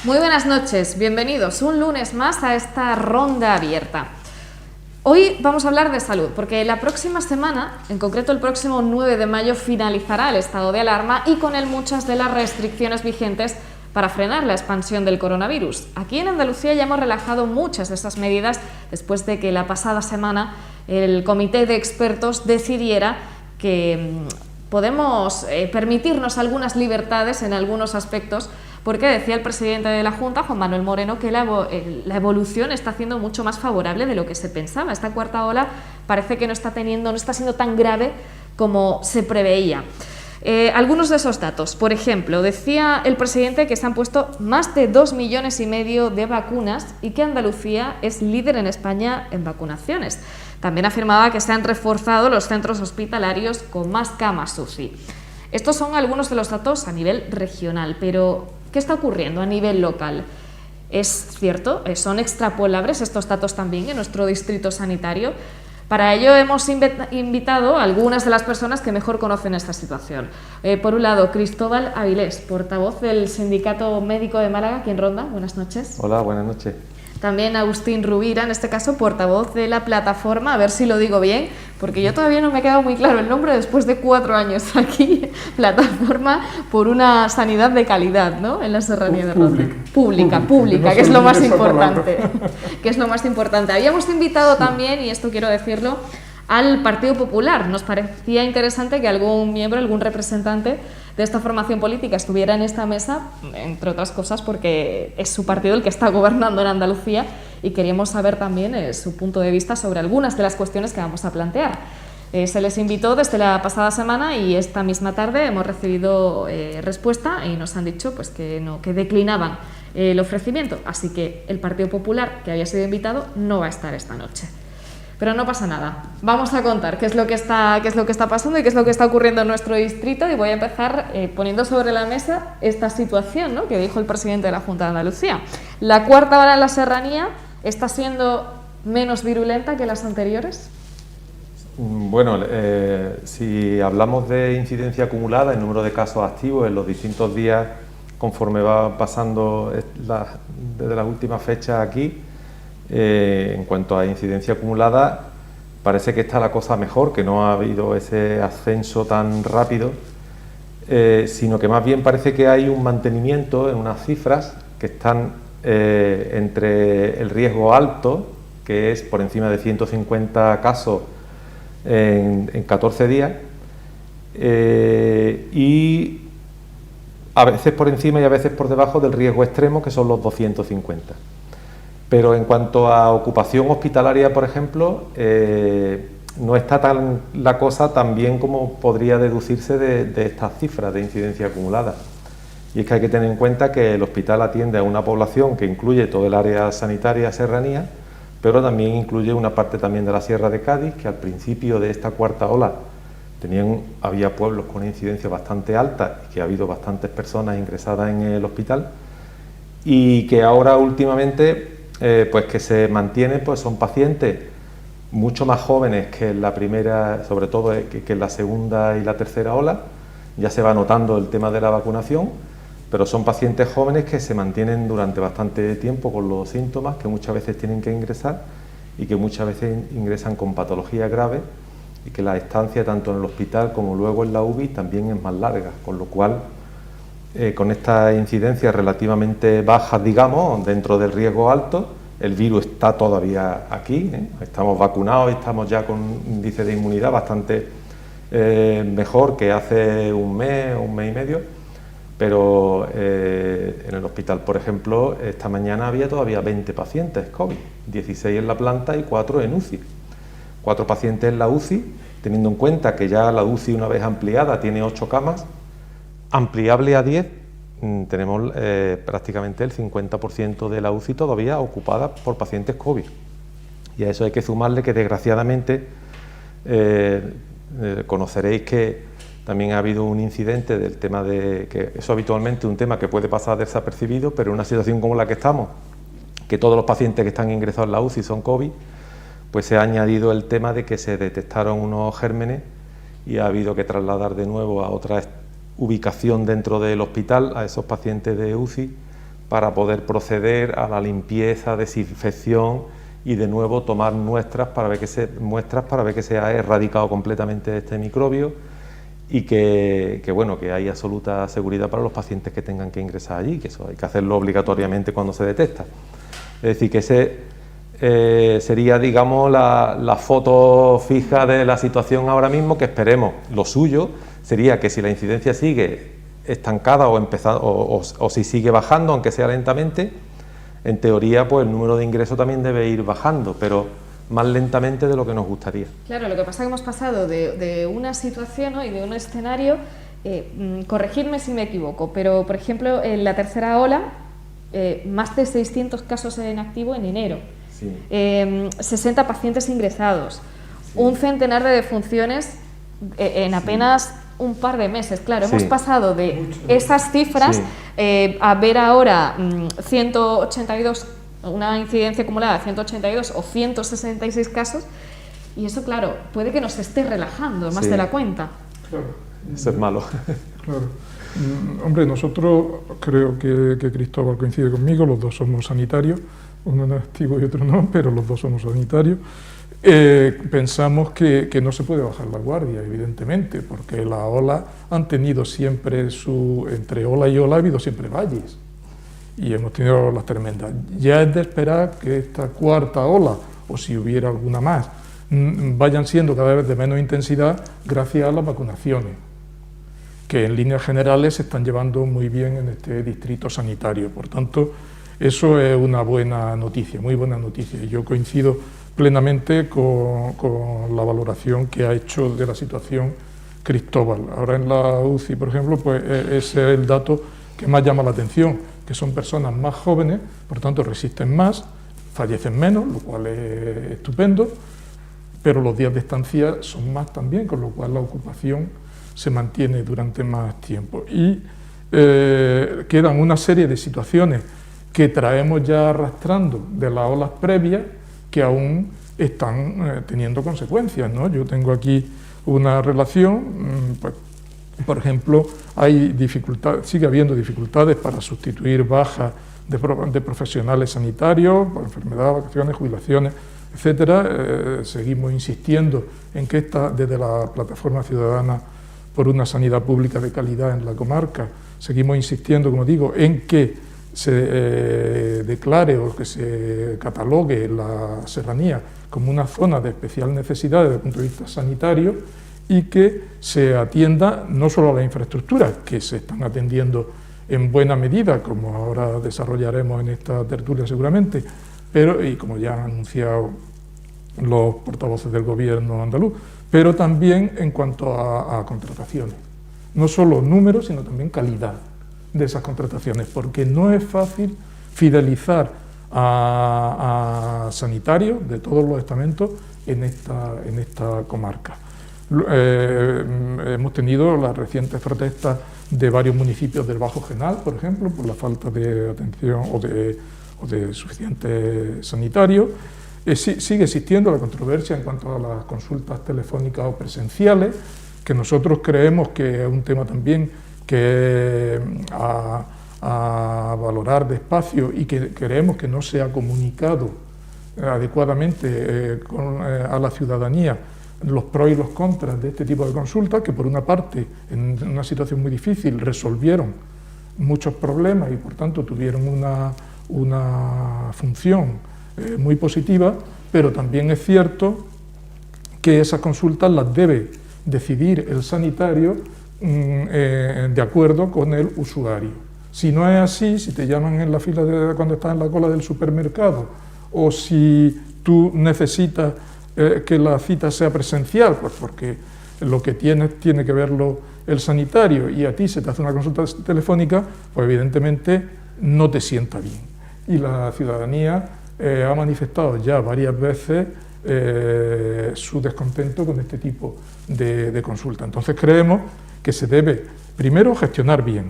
Muy buenas noches, bienvenidos un lunes más a esta ronda abierta. Hoy vamos a hablar de salud, porque la próxima semana, en concreto el próximo 9 de mayo, finalizará el estado de alarma y con él muchas de las restricciones vigentes para frenar la expansión del coronavirus. Aquí en Andalucía ya hemos relajado muchas de estas medidas después de que la pasada semana el comité de expertos decidiera que podemos permitirnos algunas libertades en algunos aspectos, porque decía el presidente de la Junta, Juan Manuel Moreno, que la evolución está siendo mucho más favorable de lo que se pensaba. Esta cuarta ola parece que no está siendo tan grave como se preveía. Algunos de esos datos, por ejemplo, decía el presidente que se han puesto más de 2,5 millones de vacunas y que Andalucía es líder en España en vacunaciones. También afirmaba que se han reforzado los centros hospitalarios con más camas UCI. Estos son algunos de los datos a nivel regional, pero ¿qué está ocurriendo a nivel local? ¿Es cierto? ¿Son extrapolables estos datos también en nuestro distrito sanitario? Para ello hemos invitado a algunas de las personas que mejor conocen esta situación. Por un lado, Cristóbal Avilés, portavoz del Sindicato Médico de Málaga, aquí en Ronda. Buenas noches. Hola, buenas noches. También Agustín Rubira, en este caso portavoz de la plataforma, a ver si lo digo bien, porque yo todavía no me ha quedado muy claro el nombre después de 4 años aquí, Plataforma por una Sanidad de Calidad, ¿no?, en la Serranía de Ronda. Pública, que es lo más importante. Que es lo más importante. Habíamos invitado también, y esto quiero decirlo, al Partido Popular. Nos parecía interesante que algún miembro, algún representante de esta formación política estuviera en esta mesa, entre otras cosas porque es su partido el que está gobernando en Andalucía y queríamos saber también su punto de vista sobre algunas de las cuestiones que vamos a plantear. Se les invitó desde la pasada semana y esta misma tarde hemos recibido respuesta y nos han dicho pues, que declinaban el ofrecimiento. Así que el Partido Popular, que había sido invitado, no va a estar esta noche. Pero no pasa nada, vamos a contar qué es lo que está pasando y qué es lo que está ocurriendo en nuestro distrito y voy a empezar poniendo sobre la mesa esta situación, ¿no?, que dijo el presidente de la Junta de Andalucía. La cuarta ola en la Serranía está siendo menos virulenta que las anteriores. Bueno, si hablamos de incidencia acumulada, el número de casos activos en los distintos días conforme va pasando desde las últimas fechas aquí, en cuanto a incidencia acumulada, parece que está la cosa mejor, que no ha habido ese ascenso tan rápido, sino que más bien parece que hay un mantenimiento en unas cifras que están entre el riesgo alto, que es por encima de 150 casos en 14 días, y a veces por encima y a veces por debajo del riesgo extremo, que son los 250. Pero en cuanto a ocupación hospitalaria, por ejemplo, no está la cosa tan bien como podría deducirse de estas cifras de incidencia acumulada. Y es que hay que tener en cuenta que el hospital atiende a una población que incluye todo el área sanitaria serranía, pero también incluye una parte también de la Sierra de Cádiz, que al principio de esta cuarta ola había pueblos con una incidencia bastante alta y que ha habido bastantes personas ingresadas en el hospital, y que ahora últimamente pues que se mantienen, pues son pacientes mucho más jóvenes que en la primera, sobre todo que en la segunda y la tercera ola. Ya se va notando el tema de la vacunación, pero son pacientes jóvenes que se mantienen durante bastante tiempo con los síntomas, que muchas veces tienen que ingresar y que muchas veces ingresan con patologías graves, y que la estancia tanto en el hospital como luego en la UBI también es más larga, con lo cual con estas incidencias relativamente bajas, digamos, dentro del riesgo alto, el virus está todavía aquí, estamos vacunados y estamos ya con un índice de inmunidad bastante mejor que hace un mes y medio, pero en el hospital, por ejemplo, esta mañana había todavía 20 pacientes COVID, 16 en la planta y 4 en UCI. 4 pacientes en la UCI, teniendo en cuenta que ya la UCI, una vez ampliada, tiene 8 camas, ampliable a 10, tenemos prácticamente el 50% de la UCI todavía ocupada por pacientes COVID. Y a eso hay que sumarle que, desgraciadamente, conoceréis que también ha habido un incidente del tema de que eso habitualmente es un tema que puede pasar desapercibido, pero en una situación como la que estamos, que todos los pacientes que están ingresados en la UCI son COVID, pues se ha añadido el tema de que se detectaron unos gérmenes y ha habido que trasladar de nuevo a otra ubicación dentro del hospital a esos pacientes de UCI para poder proceder a la limpieza, desinfección y de nuevo tomar muestras para ver que se ha erradicado completamente este microbio y que hay absoluta seguridad para los pacientes que tengan que ingresar allí, que eso hay que hacerlo obligatoriamente cuando se detecta. Es decir, que ese sería, digamos, la foto fija de la situación ahora mismo, que esperemos. Lo suyo sería que si la incidencia sigue estancada o si sigue bajando, aunque sea lentamente, en teoría pues el número de ingresos también debe ir bajando, pero más lentamente de lo que nos gustaría. Claro, lo que pasa es que hemos pasado de una situación, ¿no?, y de un escenario, corregidme si me equivoco, pero por ejemplo en la tercera ola, más de 600 casos en activo en enero, sí. 60 pacientes ingresados, sí. Un centenar de defunciones en apenas un par de meses. Claro, hemos pasado de esas cifras a ver ahora 182, una incidencia acumulada de 182 o 166 casos, y eso, claro, puede que nos esté relajando más de la cuenta. Claro. Eso es malo. Claro. Hombre, nosotros, creo que Cristóbal coincide conmigo, los dos somos sanitarios, uno no es activo y otro no, pero los dos somos sanitarios. Pensamos que no se puede bajar la guardia, evidentemente, porque las olas han tenido siempre entre ola y ola ha habido siempre valles, y hemos tenido las tremendas. Ya es de esperar que esta cuarta ola, o si hubiera alguna más, vayan siendo cada vez de menos intensidad gracias a las vacunaciones, que en líneas generales se están llevando muy bien en este distrito sanitario. Por tanto, eso es una buena noticia, muy buena noticia. Yo coincido plenamente con la valoración que ha hecho de la situación Cristóbal. Ahora en la UCI, por ejemplo, pues ese es el dato que más llama la atención, que son personas más jóvenes, por tanto resisten más, fallecen menos, lo cual es estupendo, pero los días de estancia son más también, con lo cual la ocupación se mantiene durante más tiempo. Y quedan una serie de situaciones que traemos ya arrastrando de las olas previas, que aún están teniendo consecuencias, ¿no? Yo tengo aquí una relación, pues, por ejemplo, sigue habiendo dificultades para sustituir bajas de profesionales sanitarios, por enfermedades, vacaciones, jubilaciones, etcétera. Seguimos insistiendo en que desde la Plataforma Ciudadana por una Sanidad Pública de Calidad en la comarca, seguimos insistiendo, como digo, en que se declare o que se catalogue la serranía como una zona de especial necesidad desde el punto de vista sanitario y que se atienda no solo a las infraestructuras, que se están atendiendo en buena medida, como ahora desarrollaremos en esta tertulia seguramente, pero, y como ya han anunciado los portavoces del gobierno andaluz, pero también en cuanto a contrataciones. No solo números, sino también calidad de esas contrataciones, porque no es fácil fidelizar a sanitarios de todos los estamentos en esta comarca. Hemos tenido las recientes protestas de varios municipios del Bajo Genal, por ejemplo, por la falta de atención o de suficientes sanitarios. Sigue existiendo la controversia en cuanto a las consultas telefónicas o presenciales, que nosotros creemos que es un tema también que a valorar despacio y que creemos que no se ha comunicado adecuadamente a la ciudadanía los pros y los contras de este tipo de consultas, que por una parte, en una situación muy difícil, resolvieron muchos problemas y por tanto tuvieron una función muy positiva, pero también es cierto que esas consultas las debe decidir el sanitario de acuerdo con el usuario. Si no es así, si te llaman en la fila cuando estás en la cola del supermercado, o si tú necesitas que la cita sea presencial, pues porque lo que tiene que verlo el sanitario y a ti se te hace una consulta telefónica, pues evidentemente no te sienta bien. Y la ciudadanía ha manifestado ya varias veces su descontento con este tipo de consulta. Entonces creemos que se debe primero gestionar bien.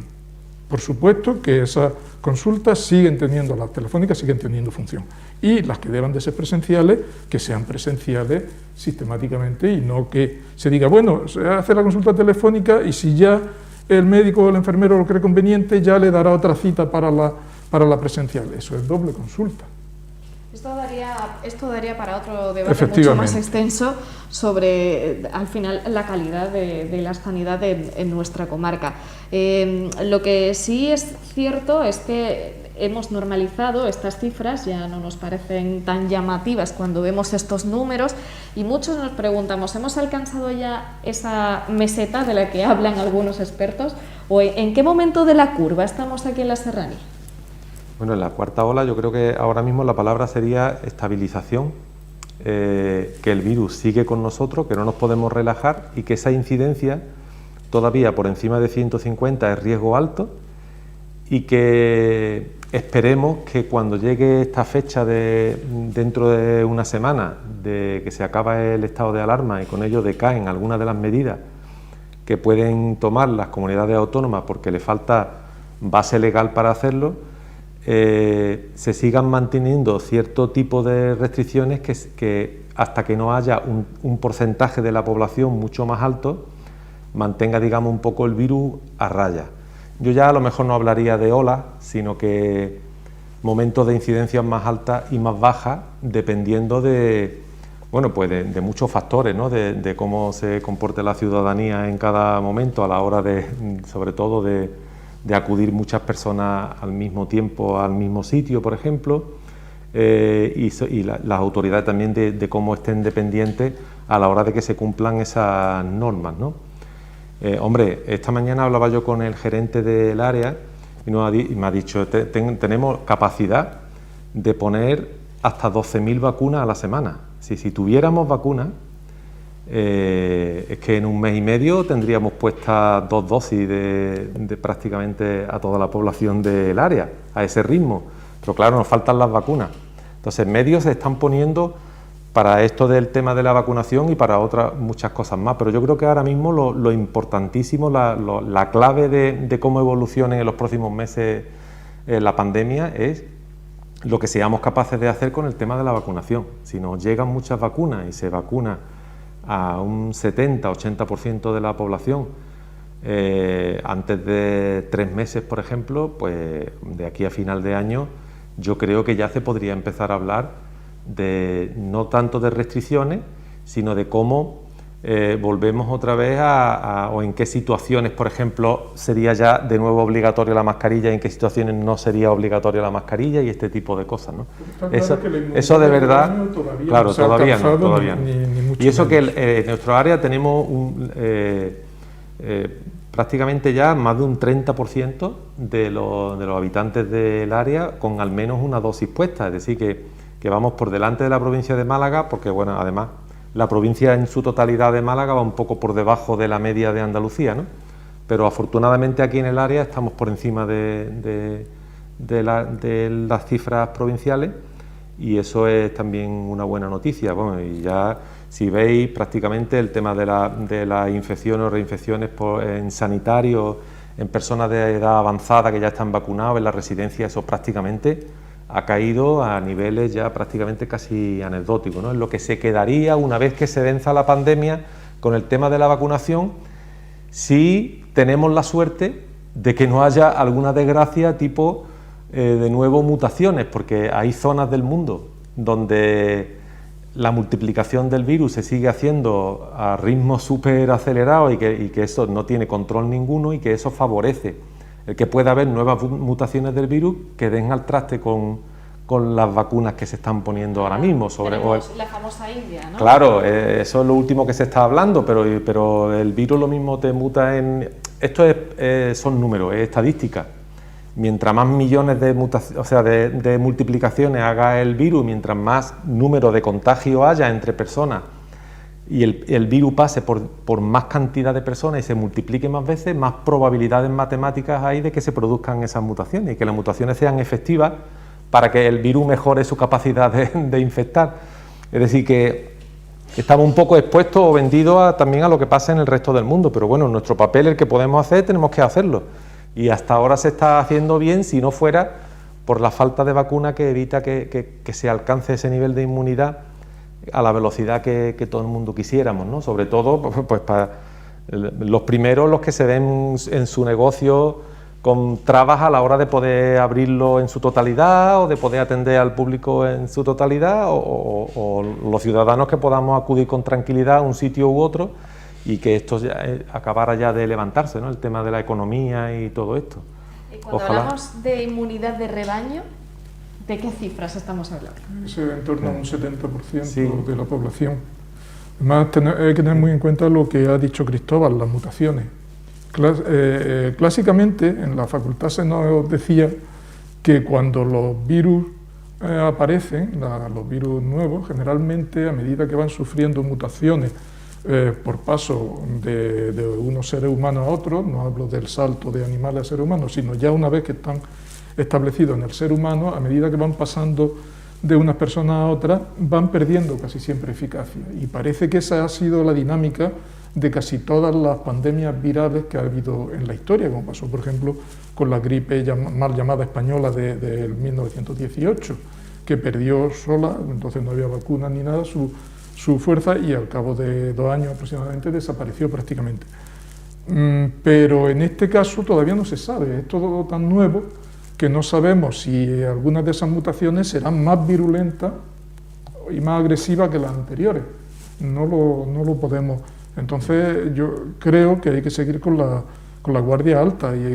Por supuesto que esas consultas siguen teniendo, las telefónicas siguen teniendo función, y las que deban de ser presenciales, que sean presenciales sistemáticamente y no que se diga, bueno, se hace la consulta telefónica y si ya el médico o el enfermero lo cree conveniente, ya le dará otra cita para la presencial. Eso es doble consulta. Esto daría para otro debate mucho más extenso sobre, al final, la calidad de la sanidad en nuestra comarca. Lo que sí es cierto es que hemos normalizado estas cifras, ya no nos parecen tan llamativas cuando vemos estos números, y muchos nos preguntamos, ¿hemos alcanzado ya esa meseta de la que hablan algunos expertos? ¿O en qué momento de la curva estamos aquí en la Serranía? Bueno, en la cuarta ola yo creo que ahora mismo la palabra sería estabilización, que el virus sigue con nosotros, que no nos podemos relajar y que esa incidencia todavía por encima de 150 es riesgo alto, y que esperemos que cuando llegue esta fecha dentro de una semana de que se acaba el estado de alarma y con ello decaen algunas de las medidas que pueden tomar las comunidades autónomas porque le falta base legal para hacerlo, se sigan manteniendo cierto tipo de restricciones que hasta que no haya un porcentaje de la población mucho más alto, mantenga, digamos, un poco el virus a raya. Yo ya a lo mejor no hablaría de olas, sino que momentos de incidencias más altas y más bajas, dependiendo de muchos factores, ¿no? De cómo se comporte la ciudadanía en cada momento a la hora sobre todo de acudir muchas personas al mismo tiempo al mismo sitio, por ejemplo, y las autoridades también de cómo estén dependientes a la hora de que se cumplan esas normas, ¿no? Esta mañana hablaba yo con el gerente del área y me ha dicho, tenemos capacidad de poner hasta 12.000 vacunas a la semana. Si tuviéramos vacunas, es que en un mes y medio tendríamos puestas 2 dosis de prácticamente a toda la población del área, a ese ritmo. Pero claro, nos faltan las vacunas. Entonces, medios se están poniendo para esto del tema de la vacunación y para otras muchas cosas más. Pero yo creo que ahora mismo lo importantísimo, la clave de cómo evolucione en los próximos meses la pandemia es lo que seamos capaces de hacer con el tema de la vacunación. Si nos llegan muchas vacunas y se vacuna a un 70-80% de la población antes de 3 meses, por ejemplo, pues de aquí a final de año yo creo que ya se podría empezar a hablar no tanto de restricciones, sino de cómo volvemos otra vez o en qué situaciones, por ejemplo, sería ya de nuevo obligatoria la mascarilla y en qué situaciones no sería obligatoria la mascarilla y este tipo de cosas, ¿no? Eso de verdad, claro, todavía no. Y eso que en nuestro área tenemos prácticamente ya más de un 30% de los habitantes del área con al menos una dosis puesta, es decir, que vamos por delante de la provincia de Málaga, porque bueno, además la provincia en su totalidad de Málaga va un poco por debajo de la media de Andalucía, ¿no? Pero afortunadamente aquí en el área estamos por encima de las cifras provinciales y eso es también una buena noticia. Bueno, y ya si veis prácticamente el tema de las infecciones o reinfecciones en sanitarios, en personas de edad avanzada que ya están vacunados en la residencia, eso prácticamente ha caído a niveles ya prácticamente casi anecdóticos, ¿no? Es lo que se quedaría una vez que se venza la pandemia con el tema de la vacunación, si tenemos la suerte de que no haya alguna desgracia tipo de nuevo mutaciones, porque hay zonas del mundo donde la multiplicación del virus se sigue haciendo a ritmos súper acelerados y que eso no tiene control ninguno y que eso favorece el que pueda haber nuevas mutaciones del virus que den al traste con las vacunas que se están poniendo ahora mismo. La famosa India, ¿no? Claro, eso es lo último que se está hablando, pero el virus lo mismo te muta en... Esto son números, es estadística. Mientras más millones de multiplicaciones haga el virus, mientras más número de contagio haya entre personas y el virus pase por más cantidad de personas y se multiplique más veces, más probabilidades matemáticas hay de que se produzcan esas mutaciones y que las mutaciones sean efectivas para que el virus mejore su capacidad de infectar. Es decir, que estamos un poco expuestos o vendidos también a lo que pasa en el resto del mundo, pero bueno, nuestro papel, el que podemos hacer, tenemos que hacerlo. Y hasta ahora se está haciendo bien, si no fuera por la falta de vacuna que evita que se alcance ese nivel de inmunidad a la velocidad que todo el mundo quisiéramos, ¿no? Sobre todo pues para los primeros, los que se ven en su negocio con trabas a la hora de poder abrirlo en su totalidad o de poder atender al público en su totalidad, o los ciudadanos que podamos acudir con tranquilidad a un sitio u otro y que esto ya acabara ya de levantarse, ¿no? El tema de la economía y todo esto. Y cuando hablamos de inmunidad de rebaño, ¿de qué cifras estamos hablando? Es en torno a un 70% Sí. de la población. Además, hay que tener muy en cuenta lo que ha dicho Cristóbal, las mutaciones. Clásicamente, en la facultad se nos decía que cuando los virus aparecen, los virus nuevos, generalmente a medida que van sufriendo mutaciones por paso de unos seres humanos a otros, no hablo del salto de animales a seres humanos, sino ya una vez que están establecidos en el ser humano, a medida que van pasando de unas personas a otras, van perdiendo casi siempre eficacia. Y parece que esa ha sido la dinámica de casi todas las pandemias virales que ha habido en la historia, como pasó, por ejemplo, con la gripe mal llamada española de 1918, que perdió sola, entonces no había vacunas ni nada, su fuerza, y al cabo de 2 años aproximadamente desapareció prácticamente. Pero en este caso todavía no se sabe, es todo tan nuevo que no sabemos si algunas de esas mutaciones serán más virulentas y más agresivas que las anteriores. No lo podemos. Entonces yo creo que hay que seguir con la guardia alta y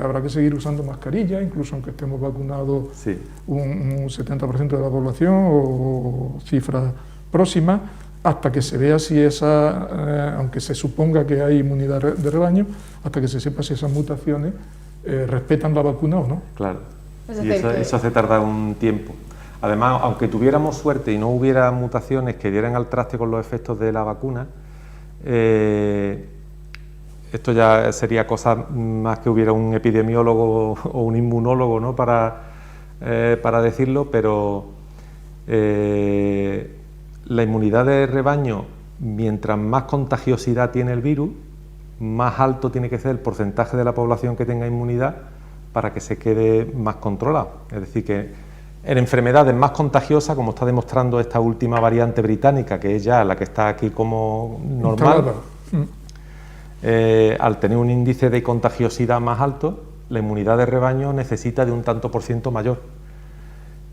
habrá que seguir usando mascarilla, incluso aunque estemos vacunados Sí. un 70% de la población o cifras próximas, hasta que se vea si aunque se suponga que hay inmunidad de rebaño, hasta que se sepa si esas mutaciones respetan la vacuna o no. Claro, Es y decir, eso hace tardar un tiempo. Además, aunque tuviéramos suerte y no hubiera mutaciones que dieran al traste con los efectos de la vacuna, esto ya sería cosa más que hubiera un epidemiólogo o un inmunólogo, ¿no? para decirlo, pero la inmunidad de rebaño, mientras más contagiosidad tiene el virus, más alto tiene que ser el porcentaje de la población que tenga inmunidad para que se quede más controlado. Es decir, que en enfermedades más contagiosas, como está demostrando esta última variante británica, que es ya la que está aquí como normal, al tener un índice de contagiosidad más alto, la inmunidad de rebaño necesita de un tanto por ciento mayor.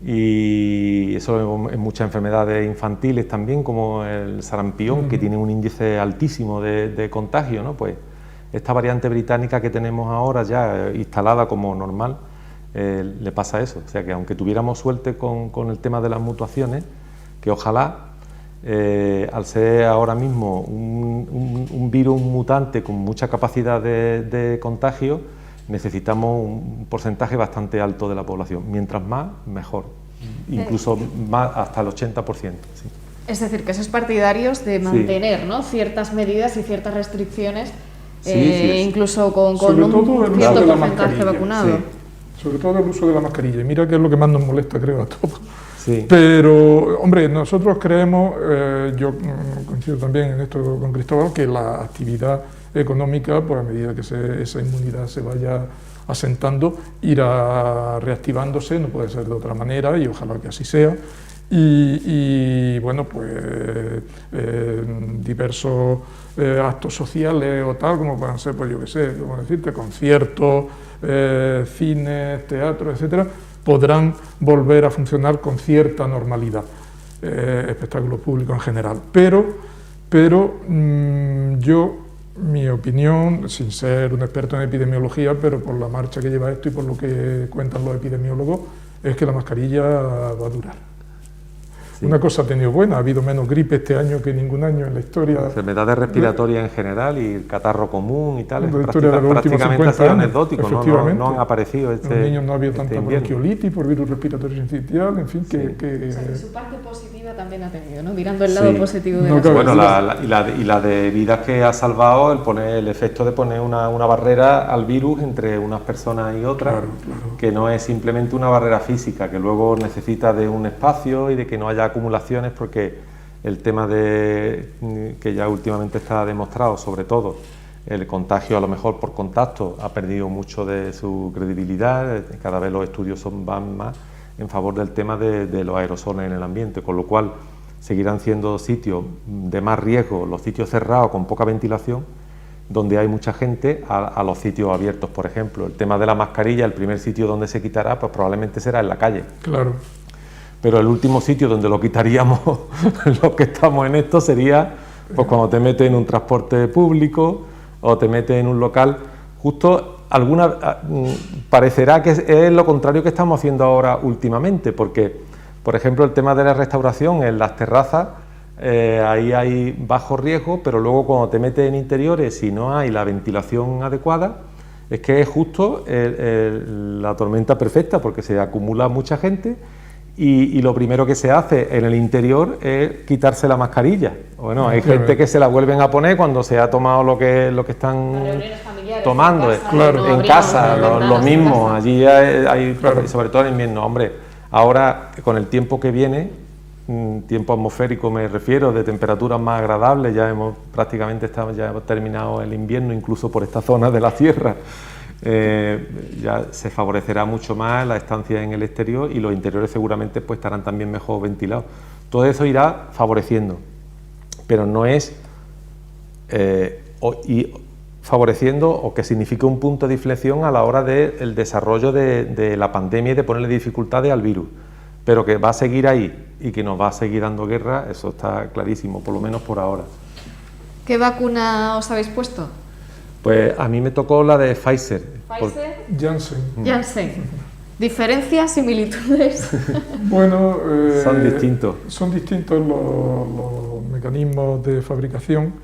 Y eso en muchas enfermedades infantiles también, como el sarampión, que tiene un índice altísimo de contagio, ¿no? Pues esta variante británica que tenemos ahora ya instalada como normal, le pasa eso. O sea que aunque tuviéramos suerte con el tema de las mutaciones, que ojalá, al ser ahora mismo un virus mutante con mucha capacidad de contagio, necesitamos un porcentaje bastante alto de la población. Mientras más, mejor. Incluso más, hasta el 80%. Sí. Es decir, que sois partidarios de mantener, ¿no?, ciertas medidas y ciertas restricciones, incluso con un cierto porcentaje vacunado. Sí. Sobre todo el uso de la mascarilla. Y mira que es lo que más nos molesta, creo, a todos. Sí. Pero, hombre, nosotros creemos, yo coincido también en esto con Cristóbal, que la actividad económica, pues a medida que esa inmunidad se vaya asentando, irá reactivándose, no puede ser de otra manera, y ojalá que así sea. Y bueno, pues diversos actos sociales o tal, como puedan ser, pues yo qué sé, como decirte, conciertos, cines, teatro, etcétera, podrán volver a funcionar con cierta normalidad, espectáculos públicos en general. Pero yo, mi opinión, sin ser un experto en epidemiología, pero por la marcha que lleva esto y por lo que cuentan los epidemiólogos, es que la mascarilla va a durar. Sí. Una cosa ha tenido buena, ha habido menos gripe este año que ningún año en la historia. Enfermedades respiratorias en general y el catarro común y tal, prácticamente ha sido anecdótico, no han aparecido. En los niños no ha habido tanta bronquiolitis por virus respiratorio sincitial, en fin, o sea, que su parte positiva también ha tenido, ¿no? Mirando el lado positivo de bueno, la de vidas que ha salvado el efecto de poner una barrera al virus entre unas personas y otras, claro. que no es simplemente una barrera física, que luego necesita de un espacio y de que no haya acumulaciones, porque el tema de que ya últimamente está demostrado, sobre todo el contagio a lo mejor por contacto, ha perdido mucho de su credibilidad. Cada vez los estudios van más en favor del tema de los aerosoles en el ambiente, con lo cual seguirán siendo sitios de más riesgo los sitios cerrados con poca ventilación, donde hay mucha gente, a los sitios abiertos, por ejemplo. El tema de la mascarilla, el primer sitio donde se quitará, pues probablemente será en la calle. Claro. Pero el último sitio donde lo quitaríamos los que estamos en esto sería pues cuando te metes en un transporte público o te metes en un local. Justo parecerá que es lo contrario que estamos haciendo ahora últimamente, porque, por ejemplo, el tema de la restauración en las terrazas, ahí hay bajo riesgo, pero luego cuando te metes en interiores, si no hay la ventilación adecuada, es que es justo la tormenta perfecta, porque se acumula mucha gente y lo primero que se hace en el interior es quitarse la mascarilla. Bueno, hay gente que se la vuelven a poner cuando se ha tomado lo que están tomando en casa, lo mismo, allí hay claro. Sobre todo en invierno. Hombre, ahora con el tiempo que viene, tiempo atmosférico me refiero, de temperaturas más agradables, ya hemos terminado el invierno, incluso por esta zona de la sierra. Ya se favorecerá mucho más la estancia en el exterior y los interiores seguramente pues estarán también mejor ventilados. Todo eso irá favoreciendo, pero no es favoreciendo o que signifique un punto de inflexión a la hora del desarrollo de la pandemia y de ponerle dificultades al virus, pero que va a seguir ahí y que nos va a seguir dando guerra, eso está clarísimo, por lo menos por ahora. ¿Qué vacuna os habéis puesto? Pues a mí me tocó la de Pfizer. ¿Pfizer? Janssen. ¿Diferencias, similitudes? Bueno, son distintos. Son distintos los mecanismos de fabricación.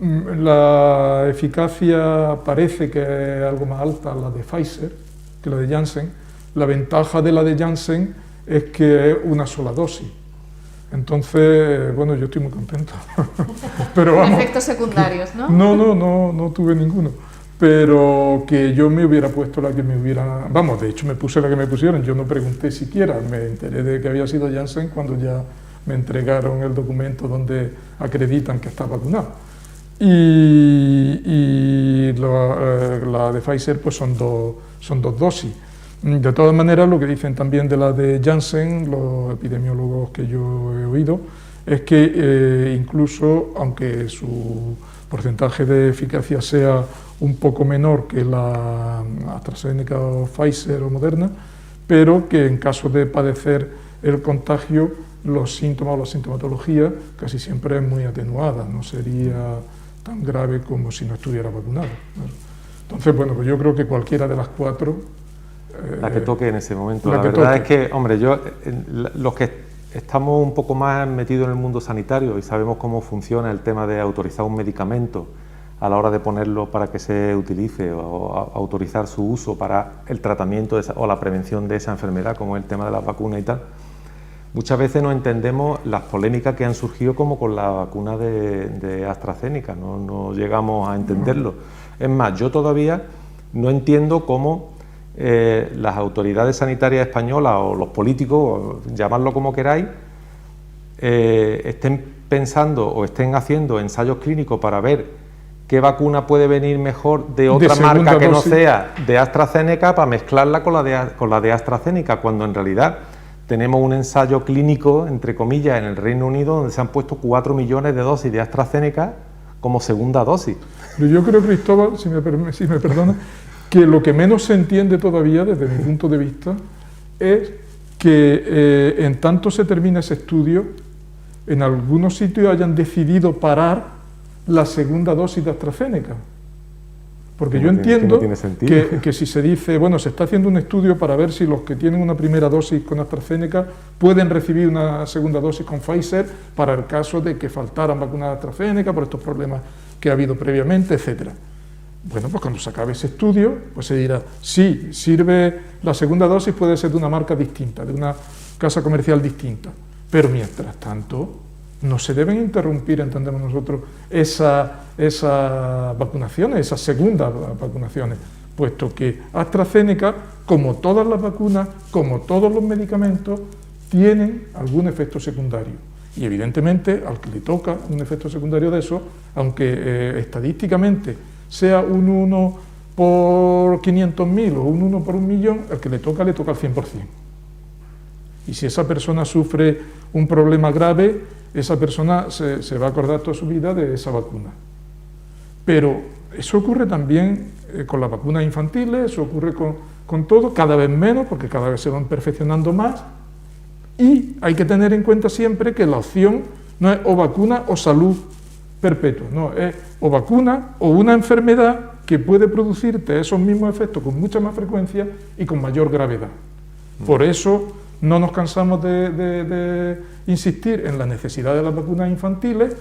La eficacia parece que es algo más alta la de Pfizer que la de Janssen. La ventaja de la de Janssen es que es una sola dosis. Entonces, bueno, yo estoy muy contento. Pero vamos, efectos secundarios, ¿no? No tuve ninguno. Pero que yo me hubiera puesto la que me hubiera... Vamos, de hecho me puse la que me pusieron, yo no pregunté siquiera, me enteré de que había sido Janssen cuando ya me entregaron el documento donde acreditan que está vacunado. Y la de Pfizer pues son dos dosis. De todas maneras, lo que dicen también de la de Janssen, los epidemiólogos que yo he oído, es que incluso, aunque su porcentaje de eficacia sea un poco menor que la AstraZeneca o Pfizer o Moderna, pero que en caso de padecer el contagio, los síntomas o la sintomatología casi siempre es muy atenuada, no sería tan grave como si no estuviera vacunado. Entonces, bueno, pues yo creo que cualquiera de las cuatro... la que toque en ese momento. La verdad es que, hombre, los que estamos un poco más metidos en el mundo sanitario y sabemos cómo funciona el tema de autorizar un medicamento a la hora de ponerlo para que se utilice o autorizar su uso para el tratamiento o la prevención de esa enfermedad, como es el tema de las vacunas y tal, muchas veces no entendemos las polémicas que han surgido como con la vacuna de AstraZeneca, no llegamos a entenderlo. Es más, yo todavía no entiendo cómo las autoridades sanitarias españolas o los políticos, llamadlo como queráis, estén pensando o estén haciendo ensayos clínicos para ver qué vacuna puede venir mejor de otra marca que no sea de AstraZeneca para mezclarla con la de AstraZeneca, cuando en realidad tenemos un ensayo clínico, entre comillas, en el Reino Unido donde se han puesto 4 millones de dosis de AstraZeneca como segunda dosis. Pero yo creo, Cristóbal, si me perdona, que lo que menos se entiende todavía, desde mi punto de vista, es que en tanto se termina ese estudio, en algunos sitios hayan decidido parar la segunda dosis de AstraZeneca. Porque yo entiendo que si se dice, bueno, se está haciendo un estudio para ver si los que tienen una primera dosis con AstraZeneca pueden recibir una segunda dosis con Pfizer para el caso de que faltaran vacunas de AstraZeneca por estos problemas que ha habido previamente, etcétera. Bueno, pues cuando se acabe ese estudio, pues se dirá, sí, sirve, la segunda dosis puede ser de una marca distinta, de una casa comercial distinta, pero mientras tanto no se deben interrumpir, entendemos nosotros, esas vacunaciones, esas segundas vacunaciones, puesto que AstraZeneca, como todas las vacunas, como todos los medicamentos, tienen algún efecto secundario. Y evidentemente, al que le toca un efecto secundario de eso, aunque estadísticamente sea un 1 por 500.000 o un 1 por 1.000.000, al que le toca al 100%. Y si esa persona sufre un problema grave, esa persona se va a acordar toda su vida de esa vacuna. Pero eso ocurre también con las vacunas infantiles, eso ocurre con todo, cada vez menos, porque cada vez se van perfeccionando más. Y hay que tener en cuenta siempre que la opción no es o vacuna o salud perpetua, no, es o vacuna o una enfermedad que puede producirte esos mismos efectos con mucha más frecuencia y con mayor gravedad. Por eso no nos cansamos de insistir en la necesidad de las vacunas infantiles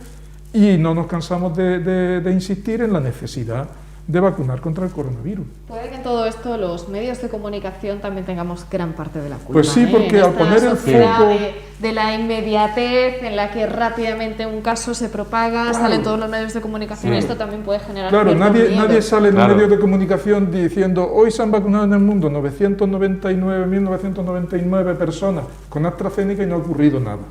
y no nos cansamos de insistir en la necesidad de vacunar contra el coronavirus. Puede que en todo esto los medios de comunicación también tengamos gran parte de la culpa. Pues sí, porque al poner el foco de la inmediatez en la que rápidamente un caso se propaga, claro, salen todos los medios de comunicación, esto también puede generar claro, nadie sale en los Claro. medios de comunicación diciendo hoy se han vacunado en el mundo 999.999 personas con AstraZeneca y no ha ocurrido nada.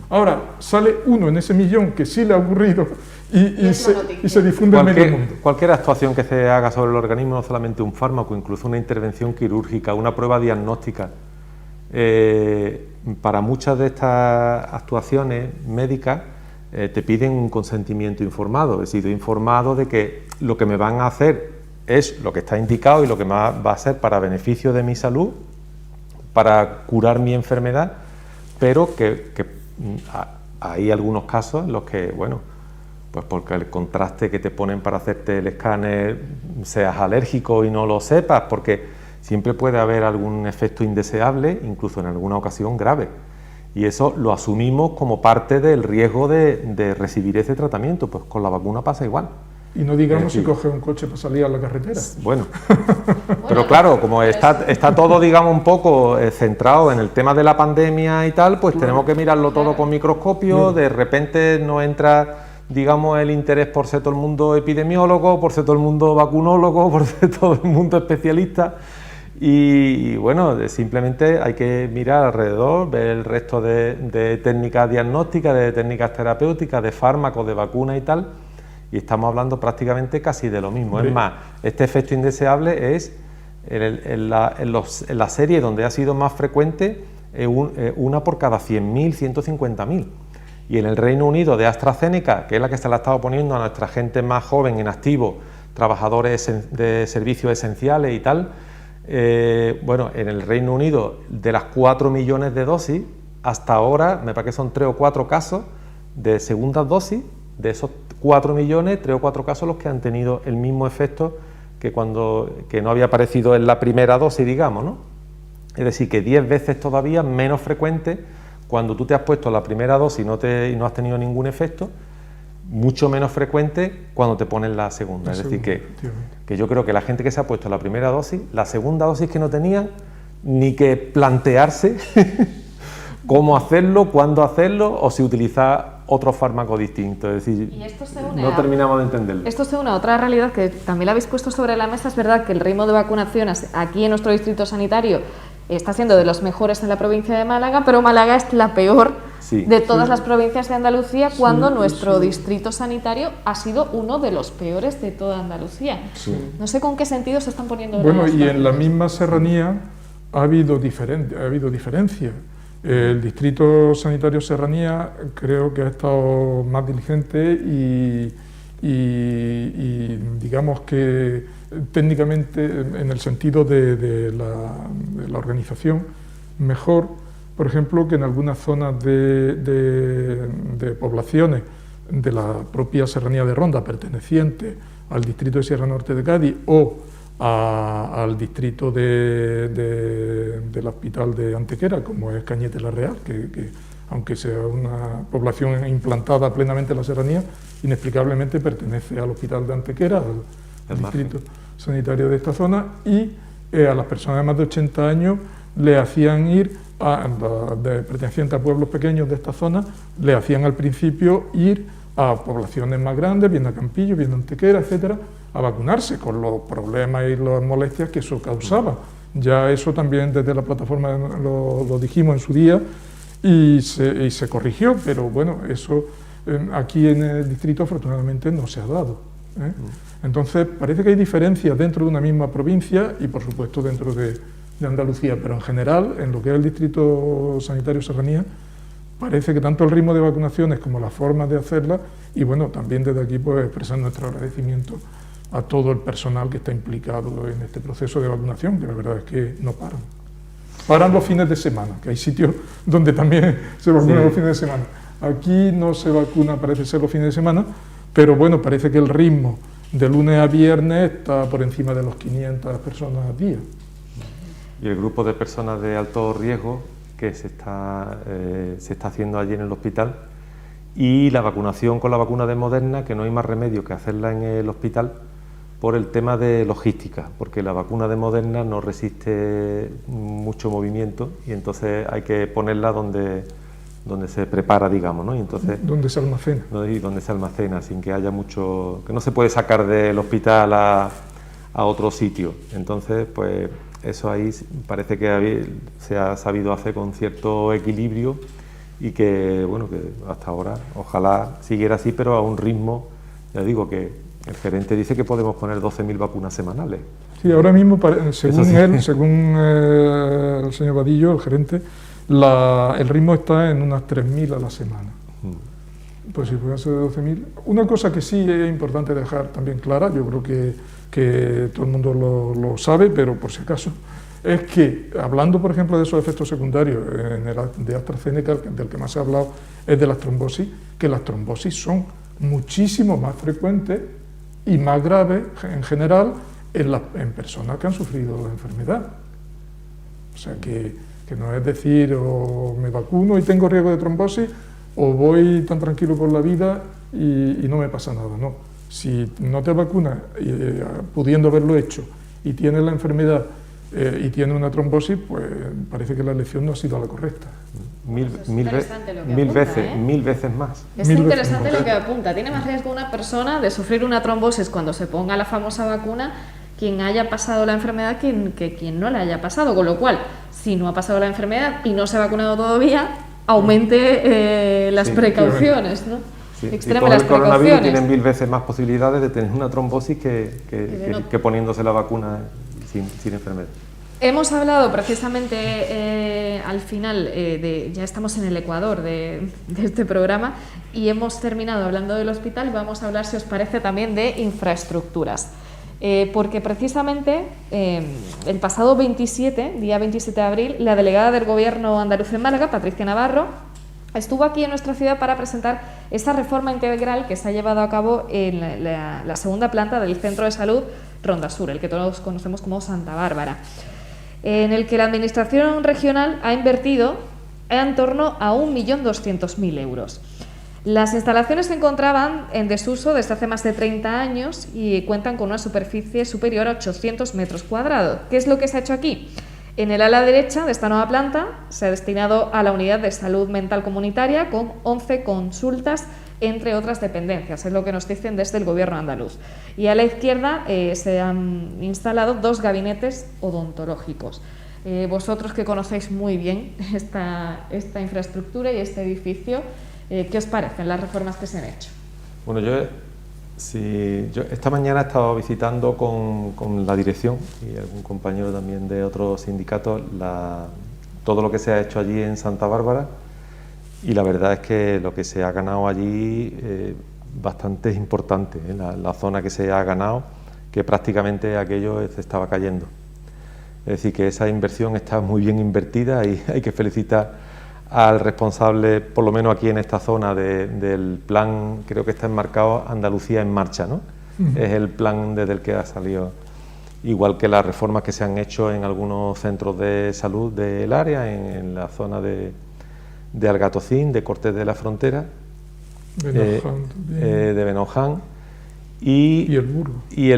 Ahora, sale uno en ese millón que sí le ha ocurrido y se difunde en medio mundo. Cualquier actuación que se haga sobre el organismo, no solamente un fármaco, incluso una intervención quirúrgica, una prueba diagnóstica, para muchas de estas actuaciones médicas te piden un consentimiento informado. He sido informado de que lo que me van a hacer es lo que está indicado y lo que va a ser para beneficio de mi salud, para curar mi enfermedad, pero que hay algunos casos en los que, bueno, pues porque el contraste que te ponen para hacerte el escáner seas alérgico y no lo sepas, porque siempre puede haber algún efecto indeseable, incluso en alguna ocasión grave. Y eso lo asumimos como parte del riesgo de recibir ese tratamiento. Pues con la vacuna pasa igual. Y no digamos si coges un coche para salir a la carretera. Bueno, pero claro, como está todo, digamos, un poco centrado en el tema de la pandemia y tal, pues tenemos que mirarlo todo con microscopio. De repente nos entra, digamos, el interés por ser todo el mundo epidemiólogo, por ser todo el mundo vacunólogo, por ser todo el mundo especialista. Y bueno, simplemente hay que mirar alrededor, ver el resto de técnicas diagnósticas, de técnicas terapéuticas, de fármacos, de vacunas y tal. Y estamos hablando prácticamente casi de lo mismo. Es más, este efecto indeseable es en la serie donde ha sido más frecuente, una por cada 100.000, 150.000. Y en el Reino Unido de AstraZeneca, que es la que se la ha estado poniendo a nuestra gente más joven en activo, trabajadores de servicios esenciales y tal, bueno, en el Reino Unido, de las 4 millones de dosis, hasta ahora, me parece que son 3 o 4 casos de segundas dosis. De esos 4 millones, 3 o 4 casos los que han tenido el mismo efecto que no había aparecido en la primera dosis, digamos, ¿no? Es decir, que 10 veces todavía menos frecuente cuando tú te has puesto la primera dosis y no has tenido ningún efecto, mucho menos frecuente cuando te pones la segunda. Es decir, que yo creo que la gente que se ha puesto la primera dosis, la segunda dosis que no tenían ni que plantearse cómo hacerlo, cuándo hacerlo o si utilizar otro fármaco distinto. Es decir, no terminamos de entenderlo. Esto se une a otra realidad que también la habéis puesto sobre la mesa. Es verdad que el ritmo de vacunación aquí en nuestro distrito sanitario está siendo de los mejores en la provincia de Málaga, pero Málaga es la peor de todas las provincias de Andalucía, cuando nuestro distrito sanitario ha sido uno de los peores de toda Andalucía. No sé con qué sentido se están poniendo. Bueno, y en la misma serranía ha habido diferencia. El Distrito Sanitario Serranía creo que ha estado más diligente y digamos que técnicamente, en el sentido de la organización, mejor, por ejemplo, que en algunas zonas de poblaciones de la propia Serranía de Ronda, perteneciente al Distrito de Sierra Norte de Cádiz o al distrito del Hospital de Antequera, como es Cañete la Real, que aunque sea una población implantada plenamente en la serranía, inexplicablemente pertenece al Hospital de Antequera, al distrito sanitario de esta zona, y a las personas de más de 80 años le hacían ir, pertenecientes a pueblos pequeños de esta zona, le hacían al principio ir a poblaciones más grandes, bien a Campillo, bien a Antequera, etcétera, a vacunarse, con los problemas y las molestias que eso causaba. Ya eso también desde la plataforma lo dijimos en su día y se corrigió, pero bueno, eso aquí en el distrito afortunadamente no se ha dado, ¿eh? Entonces parece que hay diferencias dentro de una misma provincia y por supuesto dentro de Andalucía, pero en general en lo que es el distrito sanitario Serranía parece que tanto el ritmo de vacunaciones como las formas de hacerlas, y bueno, también desde aquí pues expresar nuestro agradecimiento a todo el personal que está implicado en este proceso de vacunación, que la verdad es que no paran. Paran los fines de semana, que hay sitios donde también se vacunan los fines de semana. Aquí no se vacuna, parece ser los fines de semana, pero bueno, parece que el ritmo de lunes a viernes está por encima de los 500 personas al día. Y el grupo de personas de alto riesgo que se está haciendo allí en el hospital, y la vacunación con la vacuna de Moderna, que no hay más remedio que hacerla en el hospital por el tema de logística, porque la vacuna de Moderna no resiste mucho movimiento y entonces hay que ponerla donde se prepara, digamos, ¿no? Y entonces, donde se almacena. Donde se almacena, sin que haya mucho... que no se puede sacar del hospital a otro sitio. Entonces, pues eso ahí parece que se ha sabido hacer con cierto equilibrio y que, bueno, que hasta ahora ojalá siguiera así, pero a un ritmo, ya digo, que el gerente dice que podemos poner 12.000 vacunas semanales. Sí, ahora mismo, según él, según el señor Vadillo, el gerente, el ritmo está en unas 3.000 a la semana. Pues si pueden ser 12.000. Una cosa que sí es importante dejar también clara, yo creo que todo el mundo lo sabe, pero por si acaso, es que, hablando por ejemplo de esos efectos secundarios de AstraZeneca, del que más se ha hablado es de las trombosis, que las trombosis son muchísimo más frecuentes y más graves en general en personas que han sufrido la enfermedad. O sea que no es decir, o me vacuno y tengo riesgo de trombosis, o voy tan tranquilo por la vida y no me pasa nada, no. Si no te vacunas, pudiendo haberlo hecho, y tienes la enfermedad y tienes una trombosis, pues parece que la elección no ha sido la correcta. Mil veces más. Es interesante lo que apunta. Tiene más riesgo una persona de sufrir una trombosis cuando se ponga la famosa vacuna quien haya pasado la enfermedad que quien no la haya pasado, con lo cual, si no ha pasado la enfermedad y no se ha vacunado todavía, aumente las precauciones, ¿no? Sí. Extreme las precauciones. El coronavirus tiene 1000 veces más posibilidades de tener una trombosis que poniéndose la vacuna sin enfermedad. Hemos hablado precisamente al final, ya estamos en el ecuador de este programa, y hemos terminado hablando del hospital. Vamos a hablar, si os parece, también de infraestructuras. Porque precisamente el pasado día 27 de abril, la delegada del Gobierno andaluz en Málaga, Patricia Navarro, estuvo aquí en nuestra ciudad para presentar esta reforma integral que se ha llevado a cabo en la segunda planta del Centro de Salud Ronda Sur, el que todos conocemos como Santa Bárbara, en el que la Administración regional ha invertido en torno a 1.200.000 euros. Las instalaciones se encontraban en desuso desde hace más de 30 años y cuentan con una superficie superior a 800 metros cuadrados. ¿Qué es lo que se ha hecho aquí? En el ala derecha de esta nueva planta se ha destinado a la unidad de salud mental comunitaria con 11 consultas, entre otras dependencias, es lo que nos dicen desde el Gobierno andaluz. Y a la izquierda se han instalado 2 gabinetes odontológicos. Vosotros que conocéis muy bien esta infraestructura y este edificio, ¿qué os parecen las reformas que se han hecho? Bueno, yo esta mañana he estado visitando con la dirección y algún compañero también de otros sindicatos todo lo que se ha hecho allí en Santa Bárbara, y la verdad es que lo que se ha ganado allí bastante importante, la zona que se ha ganado, que prácticamente aquello se estaba cayendo. Es decir, que esa inversión está muy bien invertida y hay que felicitar al responsable, por lo menos aquí en esta zona del plan, creo que está enmarcado Andalucía en Marcha, ¿no? Es el plan desde el que ha salido, igual que las reformas que se han hecho en algunos centros de salud del área, en la zona de Algatocín, de Cortes de la Frontera, de Benoján y el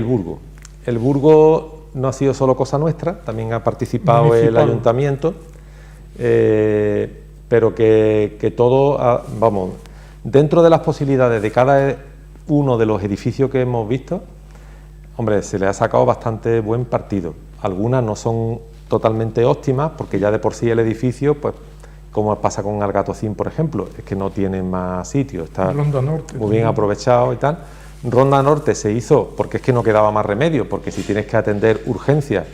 Burgo. El Burgo no ha sido solo cosa nuestra, también ha participado el ayuntamiento, pero que todo, vamos, dentro de las posibilidades de cada uno de los edificios que hemos visto, Hombre, se le ha sacado bastante buen partido. Algunas no son totalmente óptimas, porque ya de por sí el edificio, pues, como pasa con Algatocín, por ejemplo, es que no tiene más sitio, está Ronda Norte, muy bien aprovechado y tal. Ronda Norte se hizo porque es que no quedaba más remedio, porque si tienes que atender urgencias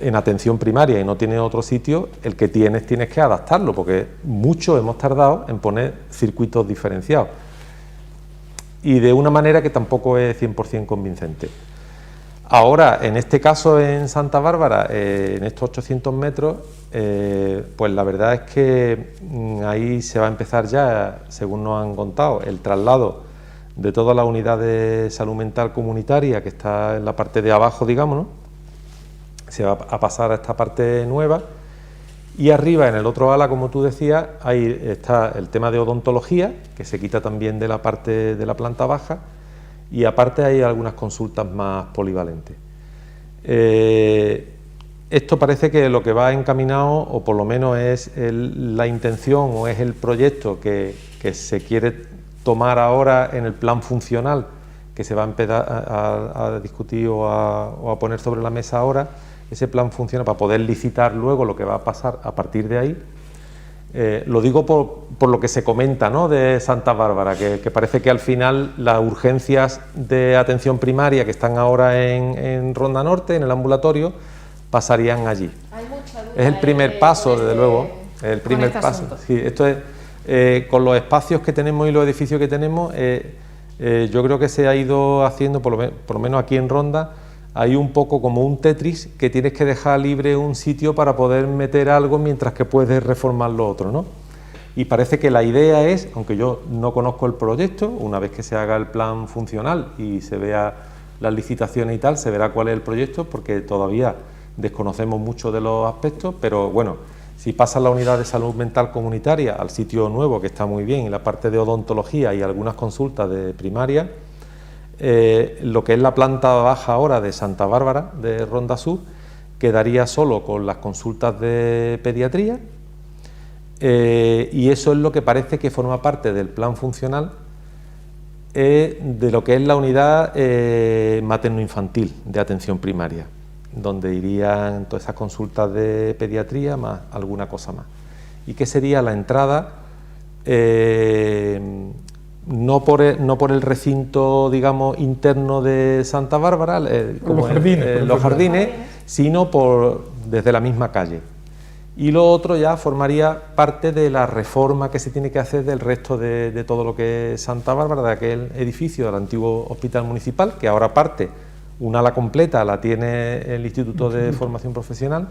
en atención primaria y no tienes otro sitio, el que tienes que adaptarlo, porque mucho hemos tardado en poner circuitos diferenciados. Y de una manera que tampoco es 100% convincente. Ahora, en este caso en Santa Bárbara, en estos 800 metros, pues la verdad es que ahí se va a empezar ya, según nos han contado, el traslado de toda la unidad de salud mental comunitaria que está en la parte de abajo, digamos, ¿no? Se va a pasar a esta parte nueva. Y arriba, en el otro ala, como tú decías, ahí está el tema de odontología, que se quita también de la parte de la planta baja, y aparte hay algunas consultas más polivalentes. Esto parece que lo que va encaminado, o por lo menos es la intención o es el proyecto que se quiere tomar ahora en el plan funcional, que se va a empezar a discutir o a poner sobre la mesa ahora. Ese plan funciona para poder licitar luego lo que va a pasar a partir de ahí. Lo digo por lo que se comenta, ¿no?, de Santa Bárbara, que parece que al final las urgencias de atención primaria que están ahora en Ronda Norte, en el ambulatorio, pasarían allí. Hay mucha duda Es el primer paso, desde luego, el primer este paso. asunto. Sí, esto es, con los espacios que tenemos y los edificios que tenemos, yo creo que se ha ido haciendo, por lo menos aquí en Ronda, hay un poco como un Tetris, que tienes que dejar libre un sitio para poder meter algo mientras que puedes reformar lo otro, ¿no? Y parece que la idea es, aunque yo no conozco el proyecto, una vez que se haga el plan funcional y se vea las licitaciones y tal, se verá cuál es el proyecto, porque todavía desconocemos mucho de los aspectos, pero bueno, si pasa la unidad de salud mental comunitaria al sitio nuevo, que está muy bien, y la parte de odontología y algunas consultas de primaria, lo que es la planta baja ahora de Santa Bárbara, de Ronda Sur, quedaría solo con las consultas de pediatría, y eso es lo que parece que forma parte del plan funcional de lo que es la unidad materno-infantil de atención primaria, donde irían todas esas consultas de pediatría más alguna cosa más. ¿Y qué sería la entrada? No por el recinto, digamos, interno de Santa Bárbara, como los jardines, sino desde la misma calle. Y lo otro ya formaría parte de la reforma que se tiene que hacer del resto de todo lo que es Santa Bárbara, de aquel edificio del antiguo hospital municipal, que ahora parte, una ala completa la tiene el Instituto de Formación Profesional,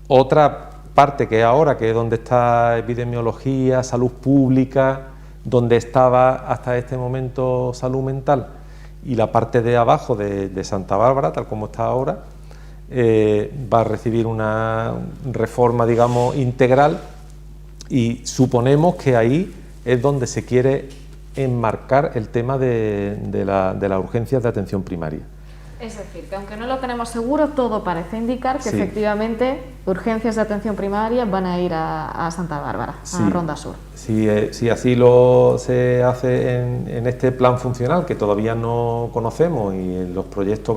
otra parte que ahora, que es donde está epidemiología, salud pública, donde estaba hasta este momento salud mental, y la parte de abajo de Santa Bárbara, tal como está ahora, va a recibir una reforma, digamos, integral, y suponemos que ahí es donde se quiere enmarcar el tema de las urgencias de atención primaria. Es decir, que aunque no lo tenemos seguro, todo parece indicar que Sí. efectivamente urgencias de atención primaria van a ir a Santa Bárbara, Sí. a Ronda Sur. Si así se hace en este plan funcional, que todavía no conocemos, y los proyectos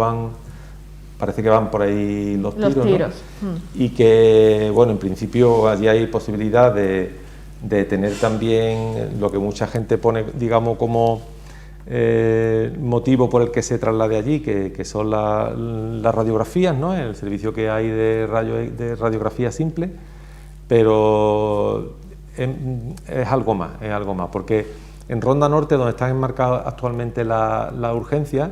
parece que van por ahí los tiros, ¿no? Y que, bueno, en principio allí hay posibilidad de tener también lo que mucha gente pone, digamos, como motivo por el que se traslade allí, que son las radiografías, ¿no?, el servicio que hay de radiografía simple, pero es algo más, porque en Ronda Norte, donde están enmarcadas actualmente la urgencia,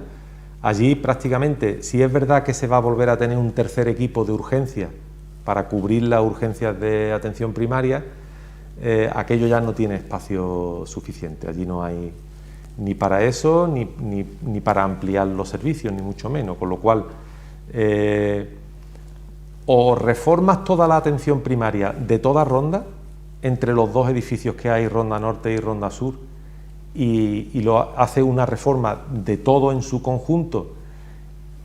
allí prácticamente, si es verdad que se va a volver a tener un tercer equipo de urgencia para cubrir las urgencias de atención primaria, aquello ya no tiene espacio suficiente, allí no hay ni para eso, ni para ampliar los servicios, ni mucho menos, con lo cual o reformas toda la atención primaria de toda Ronda, entre los dos edificios que hay, Ronda Norte y Ronda Sur, y lo hace una reforma de todo en su conjunto,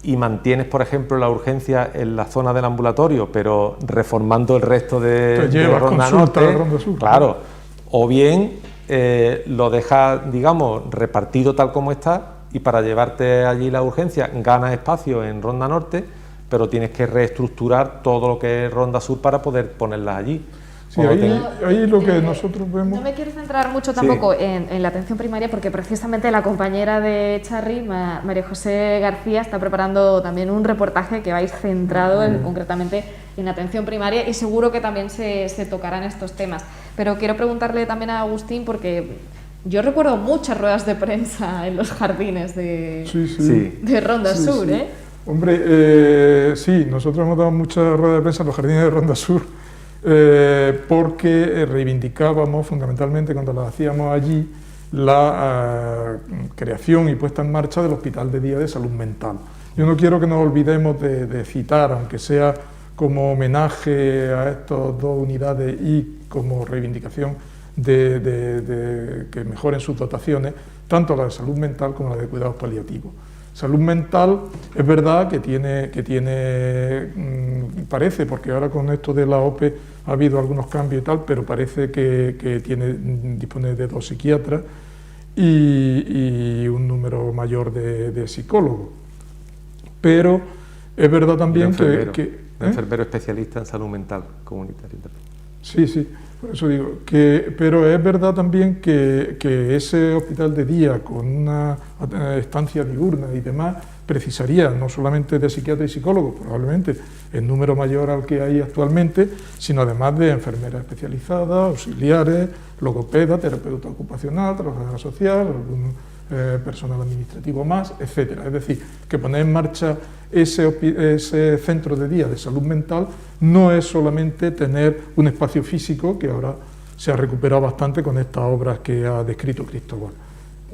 y mantienes, por ejemplo, la urgencia en la zona del ambulatorio, pero reformando el resto de Ronda Norte, Ronda Sur, claro, o bien lo dejas, digamos, repartido tal como está, y para llevarte allí la urgencia ganas espacio en Ronda Norte, pero tienes que reestructurar todo lo que es Ronda Sur para poder ponerlas allí. Sí, ahí lo que nosotros vemos... No me quiero centrar mucho tampoco en la atención primaria, porque precisamente la compañera de Charri, María José García, está preparando también un reportaje que vais centrado concretamente en la atención primaria, y seguro que también se tocarán estos temas. Pero quiero preguntarle también a Agustín, porque yo recuerdo muchas ruedas de prensa en los jardines de Ronda Sur, ¿eh? Hombre, sí, nosotros hemos dado muchas ruedas de prensa en los jardines de Ronda Sur, porque reivindicábamos fundamentalmente cuando las hacíamos allí la creación y puesta en marcha del Hospital de Día de Salud Mental. Yo no quiero que nos olvidemos de citar, aunque sea como homenaje a estas dos unidades y como reivindicación de que mejoren sus dotaciones, tanto la de salud mental como la de cuidados paliativos. Salud mental es verdad que parece, porque ahora con esto de la OPE ha habido algunos cambios y tal, pero parece que dispone de 2 psiquiatras y un número mayor de psicólogos. Pero es verdad también que enfermero especialista en salud mental comunitaria. Sí, por eso digo, pero es verdad también que ese hospital de día con una estancia diurna y demás precisaría no solamente de psiquiatras y psicólogos, probablemente en número mayor al que hay actualmente, sino además de enfermeras especializadas, auxiliares, logopedas, terapeuta ocupacional, trabajadora social, algún personal administrativo más, etcétera. Es decir, que poner en marcha ese centro de día de salud mental no es solamente tener un espacio físico, que ahora se ha recuperado bastante con estas obras que ha descrito Cristóbal,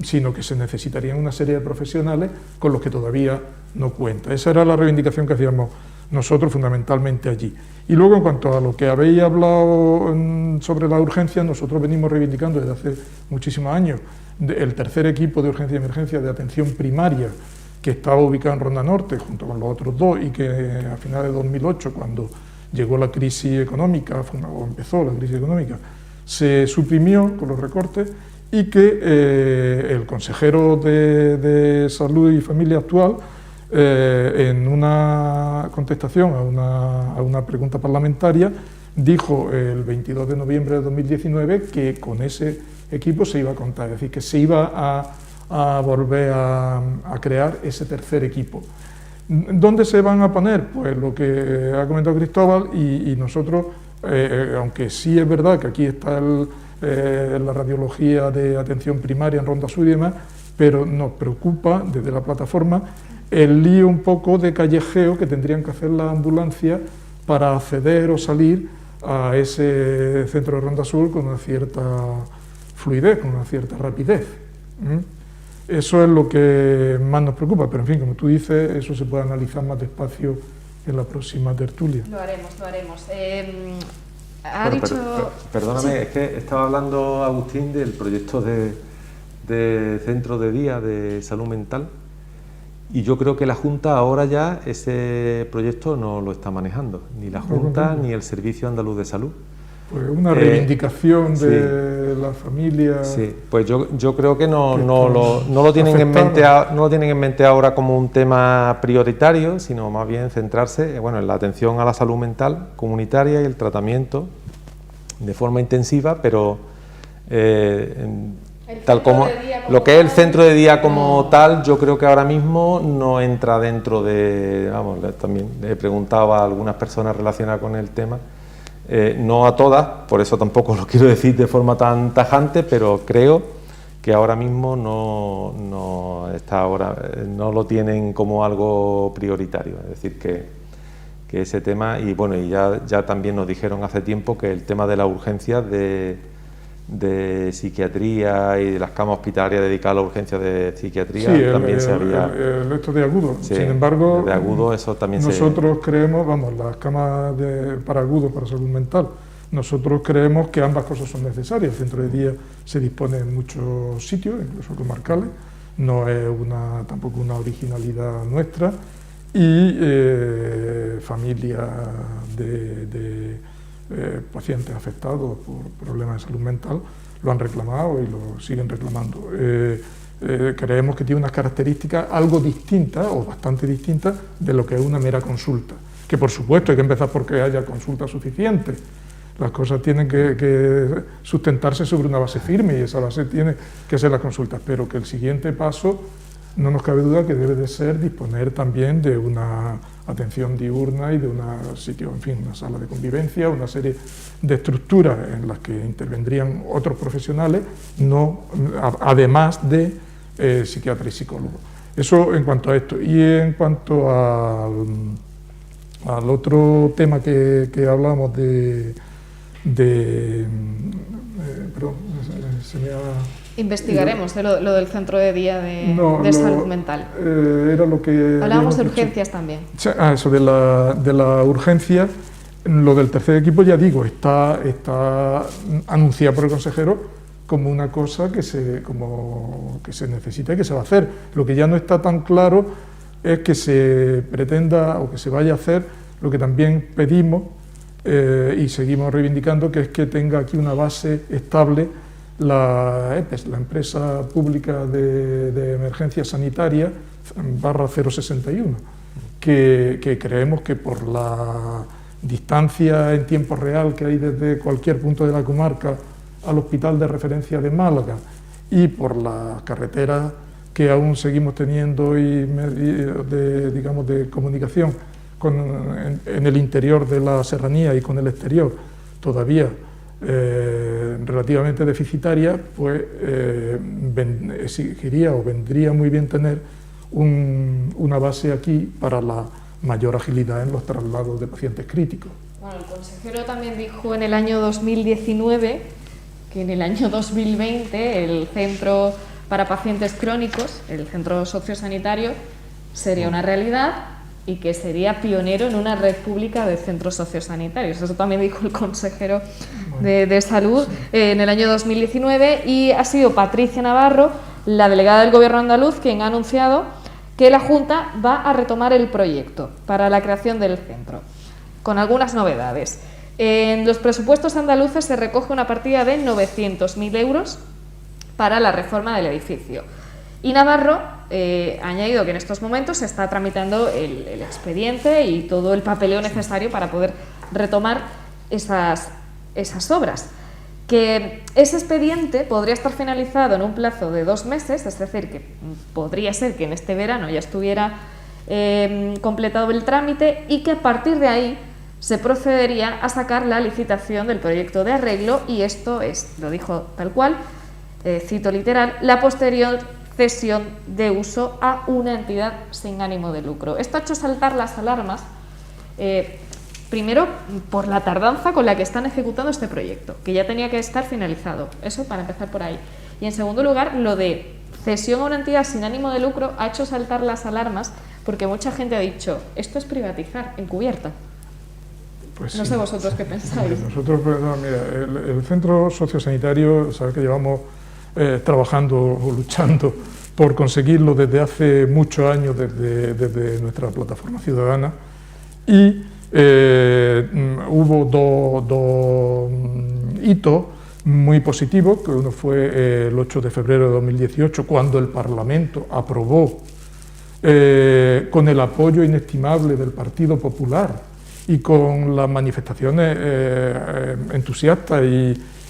sino que se necesitarían una serie de profesionales con los que todavía no cuenta. Esa era la reivindicación que hacíamos nosotros fundamentalmente allí. Y luego, en cuanto a lo que habéis hablado sobre la urgencia, nosotros venimos reivindicando desde hace muchísimos años el tercer equipo de urgencia y emergencia de atención primaria, que estaba ubicado en Ronda Norte junto con los otros 2, y que a finales de 2008, cuando llegó la crisis económica, o empezó la crisis económica, se suprimió con los recortes, y que el consejero de Salud y Familia actual, en una contestación a una pregunta parlamentaria, dijo el 22 de noviembre de 2019 que con ese equipo se iba a contar, es decir, que se iba a volver a crear ese tercer equipo. ¿Dónde se van a poner? Pues lo que ha comentado Cristóbal, y nosotros, aunque sí es verdad que aquí está la radiología de atención primaria en Ronda Sur y demás, pero nos preocupa desde la plataforma el lío un poco de callejeo que tendrían que hacer las ambulancias para acceder o salir a ese centro de Ronda Sur con una cierta fluidez, con una cierta rapidez. Eso es lo que más nos preocupa, pero en fin, como tú dices, eso se puede analizar más despacio en la próxima tertulia. Lo haremos. Perdóname, sí. Es que estaba hablando Agustín del proyecto de centro de día de salud mental, y yo creo que la Junta ahora ya ese proyecto no lo está manejando, ni la Junta ni el Servicio Andaluz de Salud. Pues una reivindicación de la familia. Sí, pues yo creo que no lo tienen en mente ahora como un tema prioritario, sino más bien centrarse en la atención a la salud mental comunitaria y el tratamiento de forma intensiva, pero tal como lo que es el centro de día como tal, yo creo que ahora mismo no entra dentro de, también le preguntaba a algunas personas relacionadas con el tema. No a todas, por eso tampoco lo quiero decir de forma tan tajante, pero creo que ahora mismo no lo tienen como algo prioritario. Es decir, que ese tema, y ya también nos dijeron hace tiempo que el tema de la urgencia de psiquiatría y de las camas hospitalarias dedicadas a la urgencia de psiquiatría también se había... esto de agudo. Sí, sin embargo, de agudo eso también nosotros creemos, las camas para agudo, para salud mental, nosotros creemos que ambas cosas son necesarias. El centro de día se dispone en muchos sitios, incluso comarcales, no es tampoco una originalidad nuestra, y familias de pacientes afectados por problemas de salud mental lo han reclamado y lo siguen reclamando. creemos que tiene unas características algo distintas o bastante distintas de lo que es una mera consulta. Que por supuesto hay que empezar porque haya consultas suficientes. Las cosas tienen que sustentarse sobre una base firme y esa base tiene que ser las consultas, pero que el siguiente paso, no nos cabe duda que debe de ser disponer también de una atención diurna y de un sitio, en fin, una sala de convivencia, una serie de estructuras en las que intervendrían otros profesionales, además de psiquiatra y psicólogo. Eso en cuanto a esto. Y en cuanto al otro tema que hablamos perdón, se me ha... Investigaremos lo del centro de día de salud mental. Era lo que... Hablábamos de urgencias también. Eso de la urgencia, lo del tercer equipo, ya digo, está anunciado por el consejero como una cosa que se necesita y que se va a hacer. Lo que ya no está tan claro es que se pretenda o que se vaya a hacer lo que también pedimos y seguimos reivindicando, que es que tenga aquí una base estable la EPES, la Empresa Pública de Emergencia Sanitaria /061, que creemos que por la distancia en tiempo real que hay desde cualquier punto de la comarca al Hospital de Referencia de Málaga y por las carreteras que aún seguimos teniendo y digamos, de comunicación en el interior de la serranía y con el exterior todavía relativamente deficitaria, pues exigiría o vendría muy bien tener una base aquí para la mayor agilidad en los traslados de pacientes críticos. Bueno, el consejero también dijo en el año 2019 que en el año 2020 el centro para pacientes crónicos, el centro sociosanitario, sería una realidad y que sería pionero en una red pública de centros sociosanitarios. Eso también dijo el consejero de Salud en el año 2019, y ha sido Patricia Navarro, la delegada del Gobierno andaluz, quien ha anunciado que la Junta va a retomar el proyecto para la creación del centro, con algunas novedades. En los presupuestos andaluces se recoge una partida de 900.000 euros para la reforma del edificio. Y Navarro ha añadido que en estos momentos se está tramitando el expediente y todo el papeleo necesario para poder retomar esas obras. Que ese expediente podría estar finalizado en un plazo de 2 meses, es decir, que podría ser que en este verano ya estuviera completado el trámite y que a partir de ahí se procedería a sacar la licitación del proyecto de arreglo, y esto es, lo dijo tal cual, cito literal, la posterior cesión de uso a una entidad sin ánimo de lucro. Esto ha hecho saltar las alarmas, primero por la tardanza con la que están ejecutando este proyecto, que ya tenía que estar finalizado, eso para empezar por ahí. Y en segundo lugar, lo de cesión a una entidad sin ánimo de lucro ha hecho saltar las alarmas porque mucha gente ha dicho, esto es privatizar encubierta. Pues no sé vosotros qué pensáis. Nosotros, mira, el centro sociosanitario, sabes que llevamos trabajando o luchando por conseguirlo desde hace muchos años, desde nuestra plataforma ciudadana, y hubo dos hitos muy positivos, que uno fue el 8 de febrero de 2018, cuando el Parlamento aprobó, con el apoyo inestimable del Partido Popular y con las manifestaciones entusiastas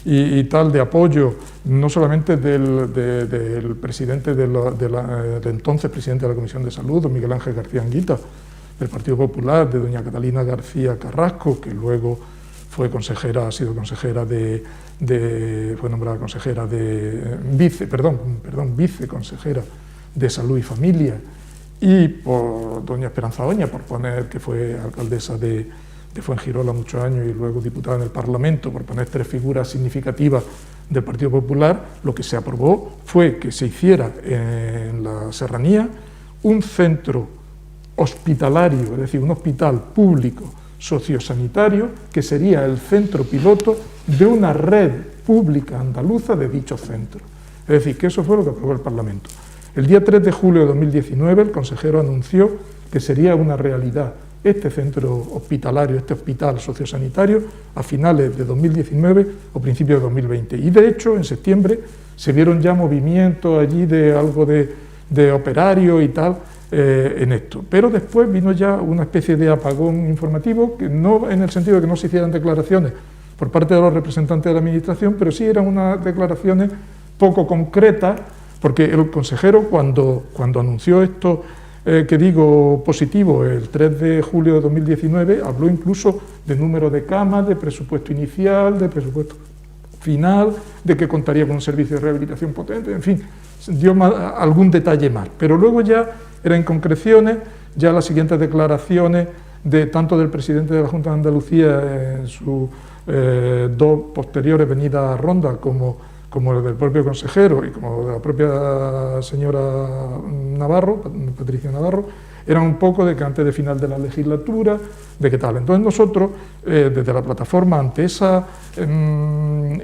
y tal de apoyo, no solamente del presidente de entonces presidente de la Comisión de Salud, don Miguel Ángel García Anguita, del Partido Popular, de doña Catalina García Carrasco, que luego fue consejera, ha sido consejera fue nombrada consejera viceconsejera de Salud y Familia, y por doña Esperanza Oña, por poner, que fue alcaldesa de Fuengirola muchos años y luego diputada en el Parlamento, por poner 3 figuras significativas del Partido Popular. Lo que se aprobó fue que se hiciera en la serranía un centro hospitalario, es decir, un hospital público sociosanitario, que sería el centro piloto de una red pública andaluza de dicho centro. Es decir, que eso fue lo que aprobó el Parlamento. El día 3 de julio de 2019 el consejero anunció que sería una realidad este centro hospitalario, este hospital sociosanitario, a finales de 2019 o principios de 2020. Y de hecho, en septiembre se vieron ya movimientos allí de algo de operario y tal en esto. Pero después vino ya una especie de apagón informativo, que no en el sentido de que no se hicieran declaraciones por parte de los representantes de la Administración, pero sí eran unas declaraciones poco concretas, porque el consejero cuando anunció esto que digo positivo el 3 de julio de 2019, habló incluso de número de camas, de presupuesto inicial, de presupuesto final, de que contaría con un servicio de rehabilitación potente, en fin, dio algún detalle más. Pero luego ya eran concreciones, ya las siguientes declaraciones tanto del presidente de la Junta de Andalucía en sus dos posteriores venidas a Ronda, como el del propio consejero y como de la propia señora Navarro, Patricia Navarro, eran un poco de que antes de final de la legislatura, de qué tal. Entonces nosotros, desde la plataforma, ante esa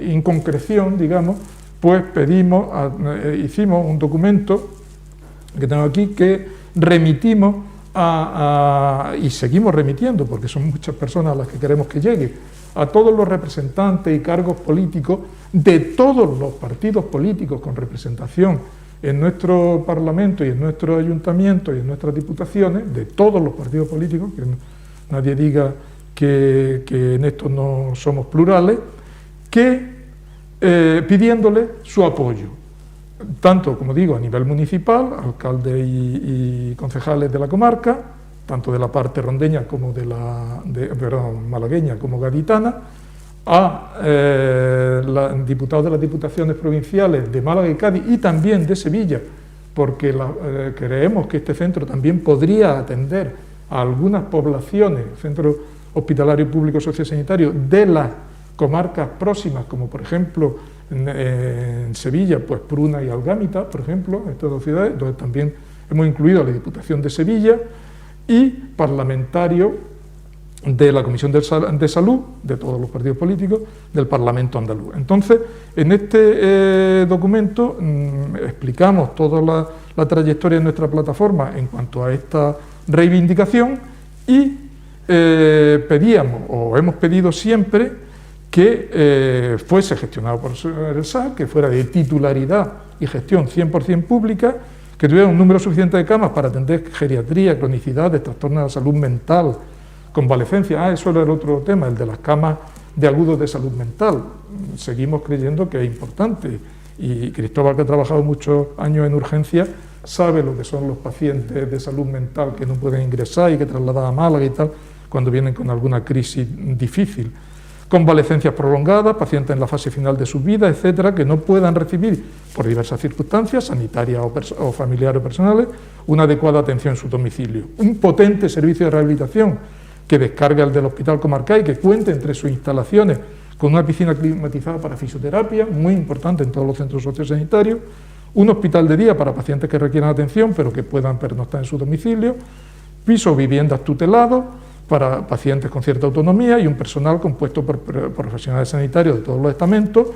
inconcreción, digamos, pues hicimos un documento que tengo aquí, que remitimos y seguimos remitiendo, porque son muchas personas a las que queremos que llegue, a todos los representantes y cargos políticos de todos los partidos políticos con representación en nuestro Parlamento y en nuestro Ayuntamiento y en nuestras diputaciones, de todos los partidos políticos, que nadie diga que en esto no somos plurales, pidiéndole su apoyo, tanto, como digo, a nivel municipal, alcaldes y concejales de la comarca, tanto de la parte rondeña como malagueña como gaditana, a diputados de las diputaciones provinciales de Málaga y Cádiz y también de Sevilla, porque creemos que este centro también podría atender a algunas poblaciones, centro hospitalario público sociosanitario de las comarcas próximas, como por ejemplo en Sevilla, pues Pruna y Algámita, por ejemplo, estas dos ciudades, donde también hemos incluido a la Diputación de Sevilla, y parlamentarios de la Comisión de Salud, de todos los partidos políticos, del Parlamento andaluz. Entonces, en este documento explicamos toda la trayectoria de nuestra plataforma en cuanto a esta reivindicación y pedíamos, o hemos pedido siempre, que fuese gestionado por el SAS, que fuera de titularidad y gestión 100% pública, que tuviera un número suficiente de camas para atender geriatría, cronicidades, trastornos de la salud mental, convalecencia. Eso era el otro tema, el de las camas de agudos de salud mental. Seguimos creyendo que es importante, y Cristóbal, que ha trabajado muchos años en urgencia, sabe lo que son los pacientes de salud mental que no pueden ingresar y que trasladan a Málaga y tal, cuando vienen con alguna crisis difícil. Convalecencias prolongadas, pacientes en la fase final de su vida, etcétera, que no puedan recibir, por diversas circunstancias, sanitarias o familiares o personales, una adecuada atención en su domicilio. Un potente servicio de rehabilitación que descargue al del Hospital Comarcal y que cuente entre sus instalaciones con una piscina climatizada para fisioterapia, muy importante en todos los centros sociosanitarios, un hospital de día para pacientes que requieran atención pero que puedan pernoctar en su domicilio, pisos o viviendas tutelados para pacientes con cierta autonomía y un personal compuesto por profesionales sanitarios de todos los estamentos,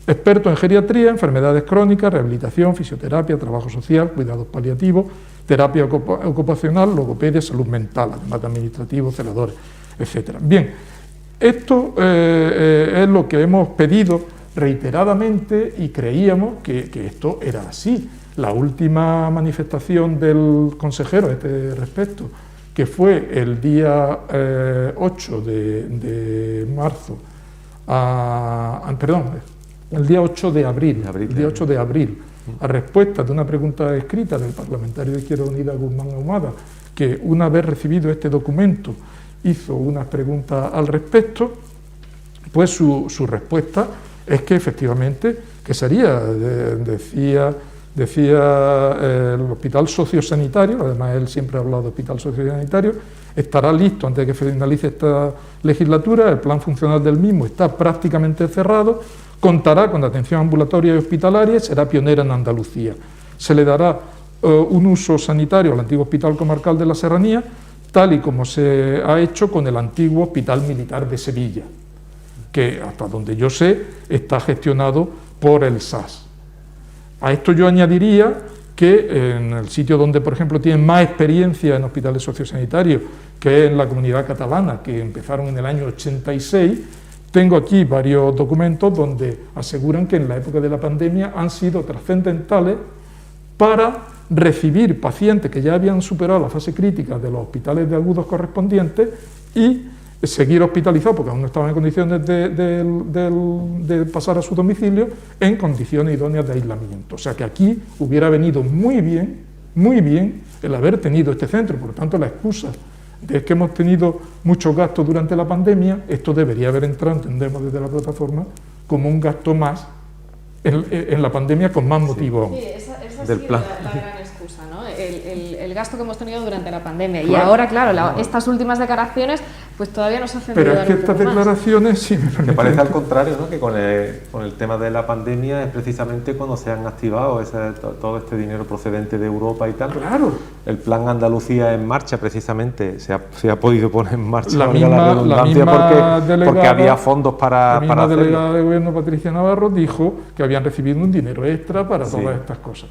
expertos en geriatría, enfermedades crónicas, rehabilitación, fisioterapia, trabajo social, cuidados paliativos, terapia ocupacional, logopedia, salud mental, además de administrativos, celadores, etc. Bien, esto es lo que hemos pedido reiteradamente y creíamos que esto era así. La última manifestación del consejero a este respecto, que fue el día 8 de marzo, el día 8 de abril, a respuesta de una pregunta escrita del parlamentario de Izquierda Unida Guzmán Ahumada, que una vez recibido este documento hizo unas preguntas al respecto, pues su respuesta es que efectivamente, que sería, decía el hospital sociosanitario, además él siempre ha hablado de hospital sociosanitario, estará listo antes de que finalice esta legislatura, el plan funcional del mismo está prácticamente cerrado, contará con atención ambulatoria y hospitalaria y será pionera en Andalucía. Se le dará un uso sanitario al antiguo Hospital Comarcal de la Serranía, tal y como se ha hecho con el antiguo Hospital Militar de Sevilla, que hasta donde yo sé está gestionado por el SAS. A esto yo añadiría que en el sitio donde, por ejemplo, tienen más experiencia en hospitales sociosanitarios, que es en la Comunidad Catalana, que empezaron en el año 86, Tengo aquí varios documentos donde aseguran que en la época de la pandemia han sido trascendentales para recibir pacientes que ya habían superado la fase crítica de los hospitales de agudos correspondientes y seguir hospitalizados, porque aún no estaban en condiciones de pasar a su domicilio, en condiciones idóneas de aislamiento. O sea que aquí hubiera venido muy bien el haber tenido este centro. Por lo tanto, la excusa de que hemos tenido muchos gastos durante la pandemia, esto debería haber entrado, entendemos desde la plataforma, como un gasto más en la pandemia con más motivo aún. Sí, esa del sí plan. La gran excusa, ¿no? El gasto que hemos tenido durante la pandemia. Claro. Y ahora, claro, estas últimas declaraciones pues todavía nos hacen Pero dudar es que un poco estas más. declaraciones, sí me Que permiten. parece al contrario, ¿no? Que con el tema de la pandemia es precisamente cuando se han activado todo este dinero procedente de Europa y tal. Claro. El plan Andalucía en marcha, precisamente, se ha podido poner en marcha, La valga misma redundancia, delegada, porque había fondos para la misma hacerlo. delegada de gobierno, Patricia Navarro, dijo que habían recibido un dinero extra para Sí. todas estas cosas.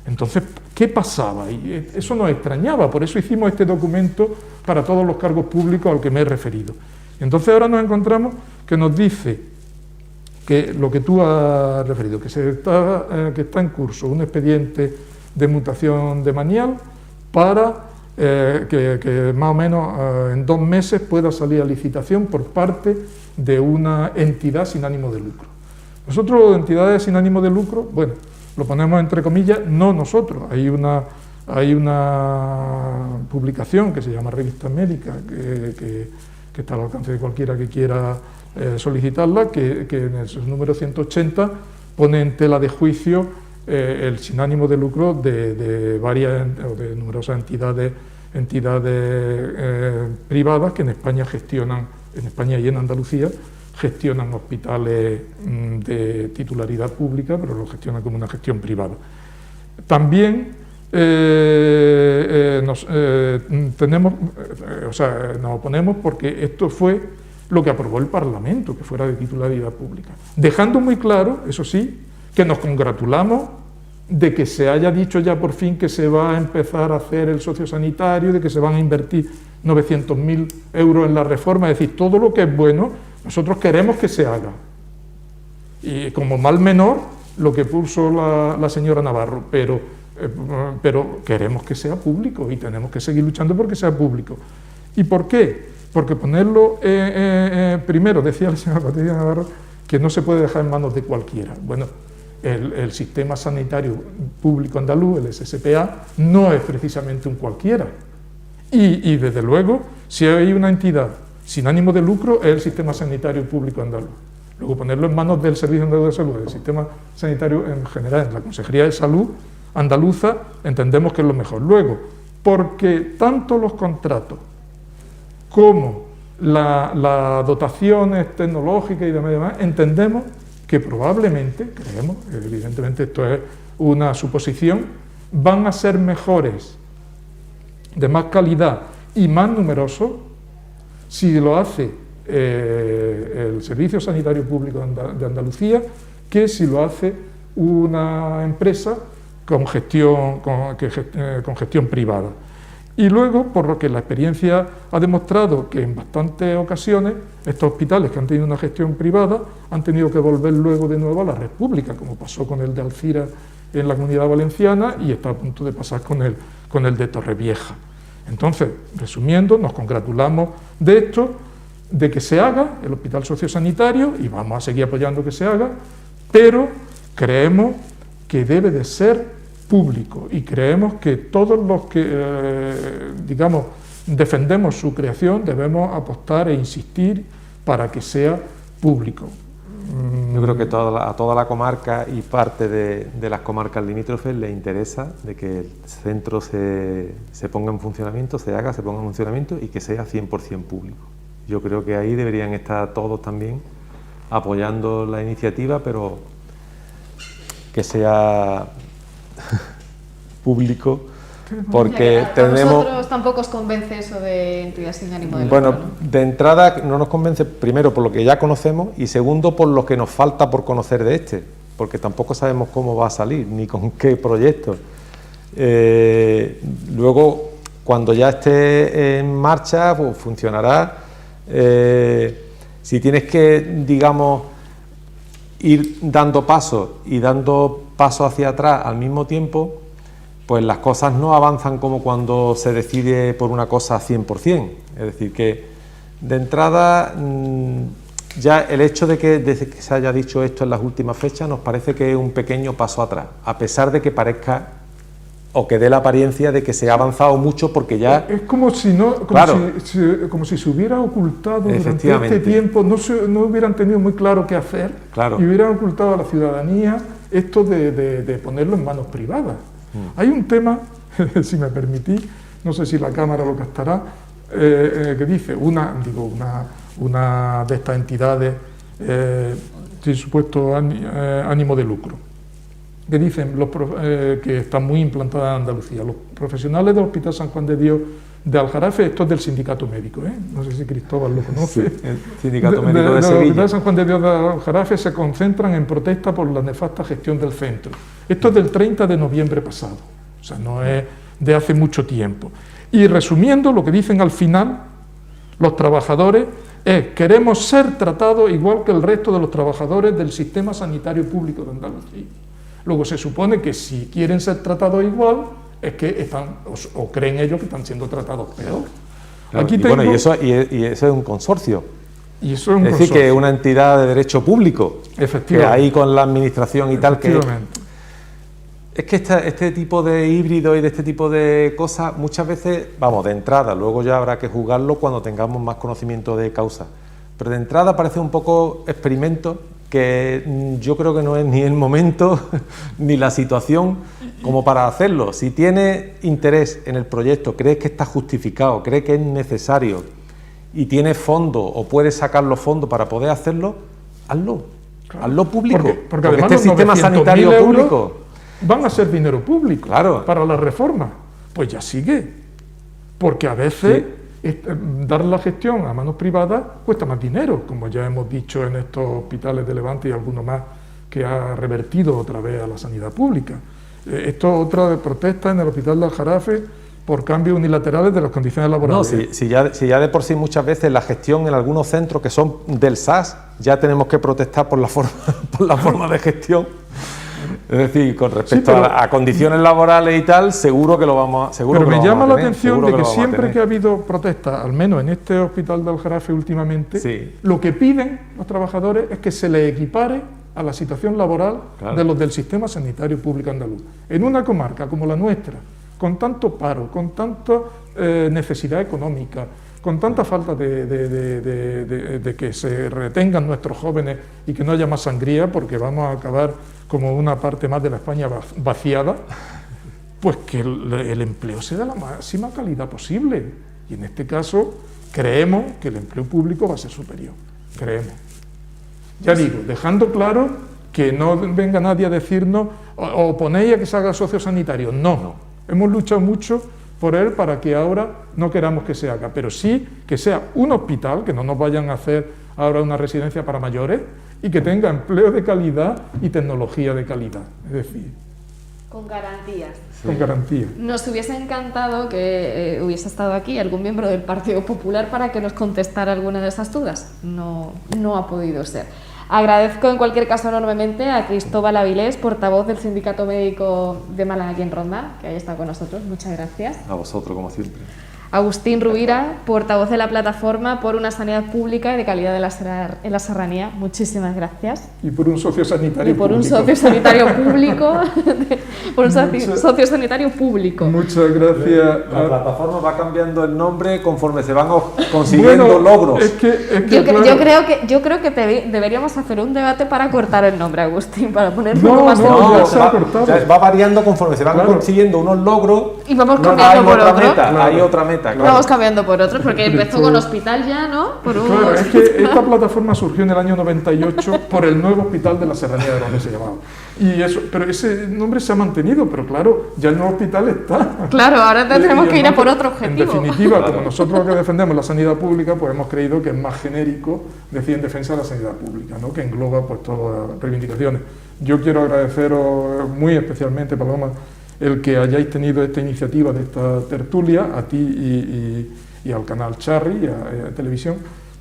Entonces, ¿qué pasaba? Y eso nos extrañaba, por eso hicimos este documento para todos los cargos públicos al que me he referido. Entonces ahora nos encontramos que nos dice que lo que tú has referido, que está en curso un expediente de mutación de manial para que más o menos en 2 meses pueda salir a licitación por parte de una entidad sin ánimo de lucro. Nosotros, entidades sin ánimo de lucro, bueno, lo ponemos entre comillas, no nosotros, hay una publicación que se llama Revista Médica, que está al alcance de cualquiera que quiera solicitarla, que en su número 180 pone en tela de juicio el sin ánimo de lucro de varias o de numerosas entidades privadas que en España gestionan, en España y en Andalucía, gestionan hospitales de titularidad pública, pero lo gestionan como una gestión privada. También nos oponemos porque esto fue lo que aprobó el Parlamento, que fuera de titularidad pública, dejando muy claro, eso sí, que nos congratulamos de que se haya dicho ya por fin que se va a empezar a hacer el sociosanitario, de que se van a invertir 900.000 euros en la reforma, es decir, todo lo que es bueno, nosotros queremos que se haga. Y como mal menor, lo que puso la señora Navarro, pero queremos que sea público y tenemos que seguir luchando porque sea público. ¿Y por qué? Porque ponerlo, primero, decía la señora Patricia Navarro, que no se puede dejar en manos de cualquiera. Bueno, el sistema sanitario público andaluz, el SSPA, no es precisamente un cualquiera. Y desde luego, si hay una entidad sin ánimo de lucro, es el sistema sanitario público andaluz. Luego ponerlo en manos del Servicio Andaluz de Salud, del sistema sanitario en general, en la Consejería de Salud andaluza, entendemos que es lo mejor. Luego, porque tanto los contratos como las dotaciones tecnológicas y demás, entendemos que probablemente, creemos, evidentemente esto es una suposición, van a ser mejores, de más calidad y más numerosos si lo hace el Servicio Sanitario Público de Andalucía que si lo hace una empresa con gestión privada. Y luego, por lo que la experiencia ha demostrado que en bastantes ocasiones estos hospitales que han tenido una gestión privada han tenido que volver luego de nuevo a la red pública, como pasó con el de Alcira en la Comunidad Valenciana y está a punto de pasar con el de Torrevieja. Entonces, resumiendo, nos congratulamos de esto, de que se haga el hospital sociosanitario y vamos a seguir apoyando que se haga, pero creemos que debe de ser público y creemos que todos los que, defendemos su creación debemos apostar e insistir para que sea público. Yo creo que a toda la comarca y parte de las comarcas limítrofes les interesa de que el centro se ponga en funcionamiento, se ponga en funcionamiento y que sea 100% público. Yo creo que ahí deberían estar todos también apoyando la iniciativa, pero que sea público, porque A tenemos... nosotros tampoco os convence eso de entidad sin ánimo de lucro, Bueno, ¿no? de entrada no nos convence, primero por lo que ya conocemos y segundo por lo que nos falta por conocer de este, porque tampoco sabemos cómo va a salir ni con qué proyecto. Luego, cuando ya esté en marcha, pues funcionará. Si tienes que, digamos, ir dando pasos y dando pasos hacia atrás al mismo tiempo, pues las cosas no avanzan como cuando se decide por una cosa 100%. Es decir, que de entrada ya el hecho de que desde que se haya dicho esto en las últimas fechas nos parece que es un pequeño paso atrás, a pesar de que parezca o que dé la apariencia de que se ha avanzado mucho, porque ya... Es como si no, como, claro, como si se hubiera ocultado durante este tiempo, no hubieran tenido muy claro qué hacer, claro, y hubieran ocultado a la ciudadanía esto de ponerlo en manos privadas. Hay un tema, si me permitís, no sé si la cámara lo captará, que dice una de estas entidades sin supuesto ánimo de lucro, que dicen que están muy implantadas en Andalucía. Los profesionales del Hospital San Juan de Dios de Aljarafe, esto es del sindicato médico, no sé si Cristóbal lo conoce. Sí, el sindicato médico de Sevilla. El Hospital San Juan de Dios de Aljarafe se concentran en protesta por la nefasta gestión del centro. Esto es del 30 de noviembre pasado, o sea, no es de hace mucho tiempo. Y resumiendo, lo que dicen al final los trabajadores es: queremos ser tratados igual que el resto de los trabajadores del sistema sanitario público de Andalucía. Luego se supone que si quieren ser tratados igual, es que están, o creen ellos que están siendo tratados peor. Claro, Aquí bueno, y eso es un consorcio. Y eso es un decir, que es una entidad de derecho público. Efectivamente. Que ahí con la administración y tal, que... Efectivamente. Es que este tipo de híbrido y de este tipo de cosas, muchas veces, vamos, de entrada, luego ya habrá que juzgarlo cuando tengamos más conocimiento de causa. Pero de entrada parece un poco experimento, que yo creo que no es ni el momento ni la situación como para hacerlo. Si tienes interés en el proyecto, crees que está justificado, crees que es necesario y tienes fondos o puedes sacar los fondos para poder hacerlo, hazlo. Claro. Hazlo público. Porque además este sistema sanitario público van a ser dinero público, claro, para la reforma. Pues ya sigue. Porque a veces... Sí. Dar la gestión a manos privadas cuesta más dinero, como ya hemos dicho en estos hospitales de Levante y alguno más que ha revertido otra vez a la sanidad pública. Esto es otra de protesta en el Hospital de Aljarafe por cambios unilaterales de las condiciones laborales. No, si ya de por sí muchas veces la gestión en algunos centros que son del SAS, ya tenemos que protestar por la forma de gestión. Es decir, con respecto a condiciones laborales y tal, seguro que lo vamos a tener. Pero me llama la atención de que siempre que ha habido protestas, al menos en este Hospital de Aljarafe últimamente, sí, lo que piden los trabajadores es que se les equipare a la situación laboral, claro, de los del sistema sanitario público andaluz. En una comarca como la nuestra, con tanto paro, con tanta necesidad económica, con tanta falta de que se retengan nuestros jóvenes y que no haya más sangría, porque vamos a acabar como una parte más de la España vaciada, pues que el empleo sea de la máxima calidad posible. Y en este caso creemos que el empleo público va a ser superior, creemos. Ya digo, dejando claro que no venga nadie a decirnos o ponéis a que se haga sociosanitario, no. Hemos luchado mucho por él para que ahora no queramos que se haga, pero sí que sea un hospital, que no nos vayan a hacer ahora una residencia para mayores, y que tenga empleo de calidad y tecnología de calidad, es decir... Con garantías. Sí. Con garantías. Nos hubiese encantado que hubiese estado aquí algún miembro del Partido Popular para que nos contestara alguna de esas dudas. No ha podido ser. Agradezco en cualquier caso enormemente a Cristóbal Avilés, portavoz del Sindicato Médico de Málaga aquí en Ronda, que haya estado con nosotros. Muchas gracias. A vosotros, como siempre. Agustín Rubira, portavoz de la Plataforma por una Sanidad Pública y de Calidad en la Serranía. Muchísimas gracias. Y por un sociosanitario público. Un sociosanitario público. Por un sociosanitario público. Muchas gracias. La Plataforma va cambiando el nombre conforme se van consiguiendo logros. Yo creo que deberíamos hacer un debate para cortar el nombre, Agustín, para ponerlo más va variando conforme se van consiguiendo unos logros. Y vamos cambiando por otro. Hay otra meta. Claro. Vamos cambiando por otros, porque empezó con hospital ya, ¿no? Claro, es que esta plataforma surgió en el año 98 por el nuevo hospital de la Serranía de Ronda, se llamaba. Y eso, pero ese nombre se ha mantenido, pero claro, ya el nuevo hospital está. Claro, ahora tenemos que ir a por otro objetivo. En definitiva, como nosotros lo que defendemos la sanidad pública, pues hemos creído que es más genérico decir en defensa de la sanidad pública, ¿no? Que engloba pues todas las reivindicaciones. Yo quiero agradeceros muy especialmente, Paloma, el que hayáis tenido esta iniciativa de esta tertulia, a ti y al canal Charri, y a Televisión,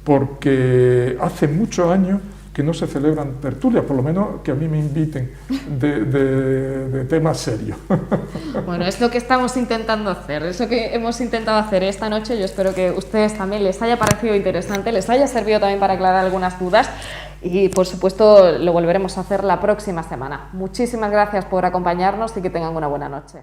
porque hace muchos años que no se celebran tertulias, por lo menos que a mí me inviten de temas serios. Bueno, es lo que estamos intentando hacer, es lo que hemos intentado hacer esta noche. Yo espero que a ustedes también les haya parecido interesante, les haya servido también para aclarar algunas dudas y, por supuesto, lo volveremos a hacer la próxima semana. Muchísimas gracias por acompañarnos y que tengan una buena noche.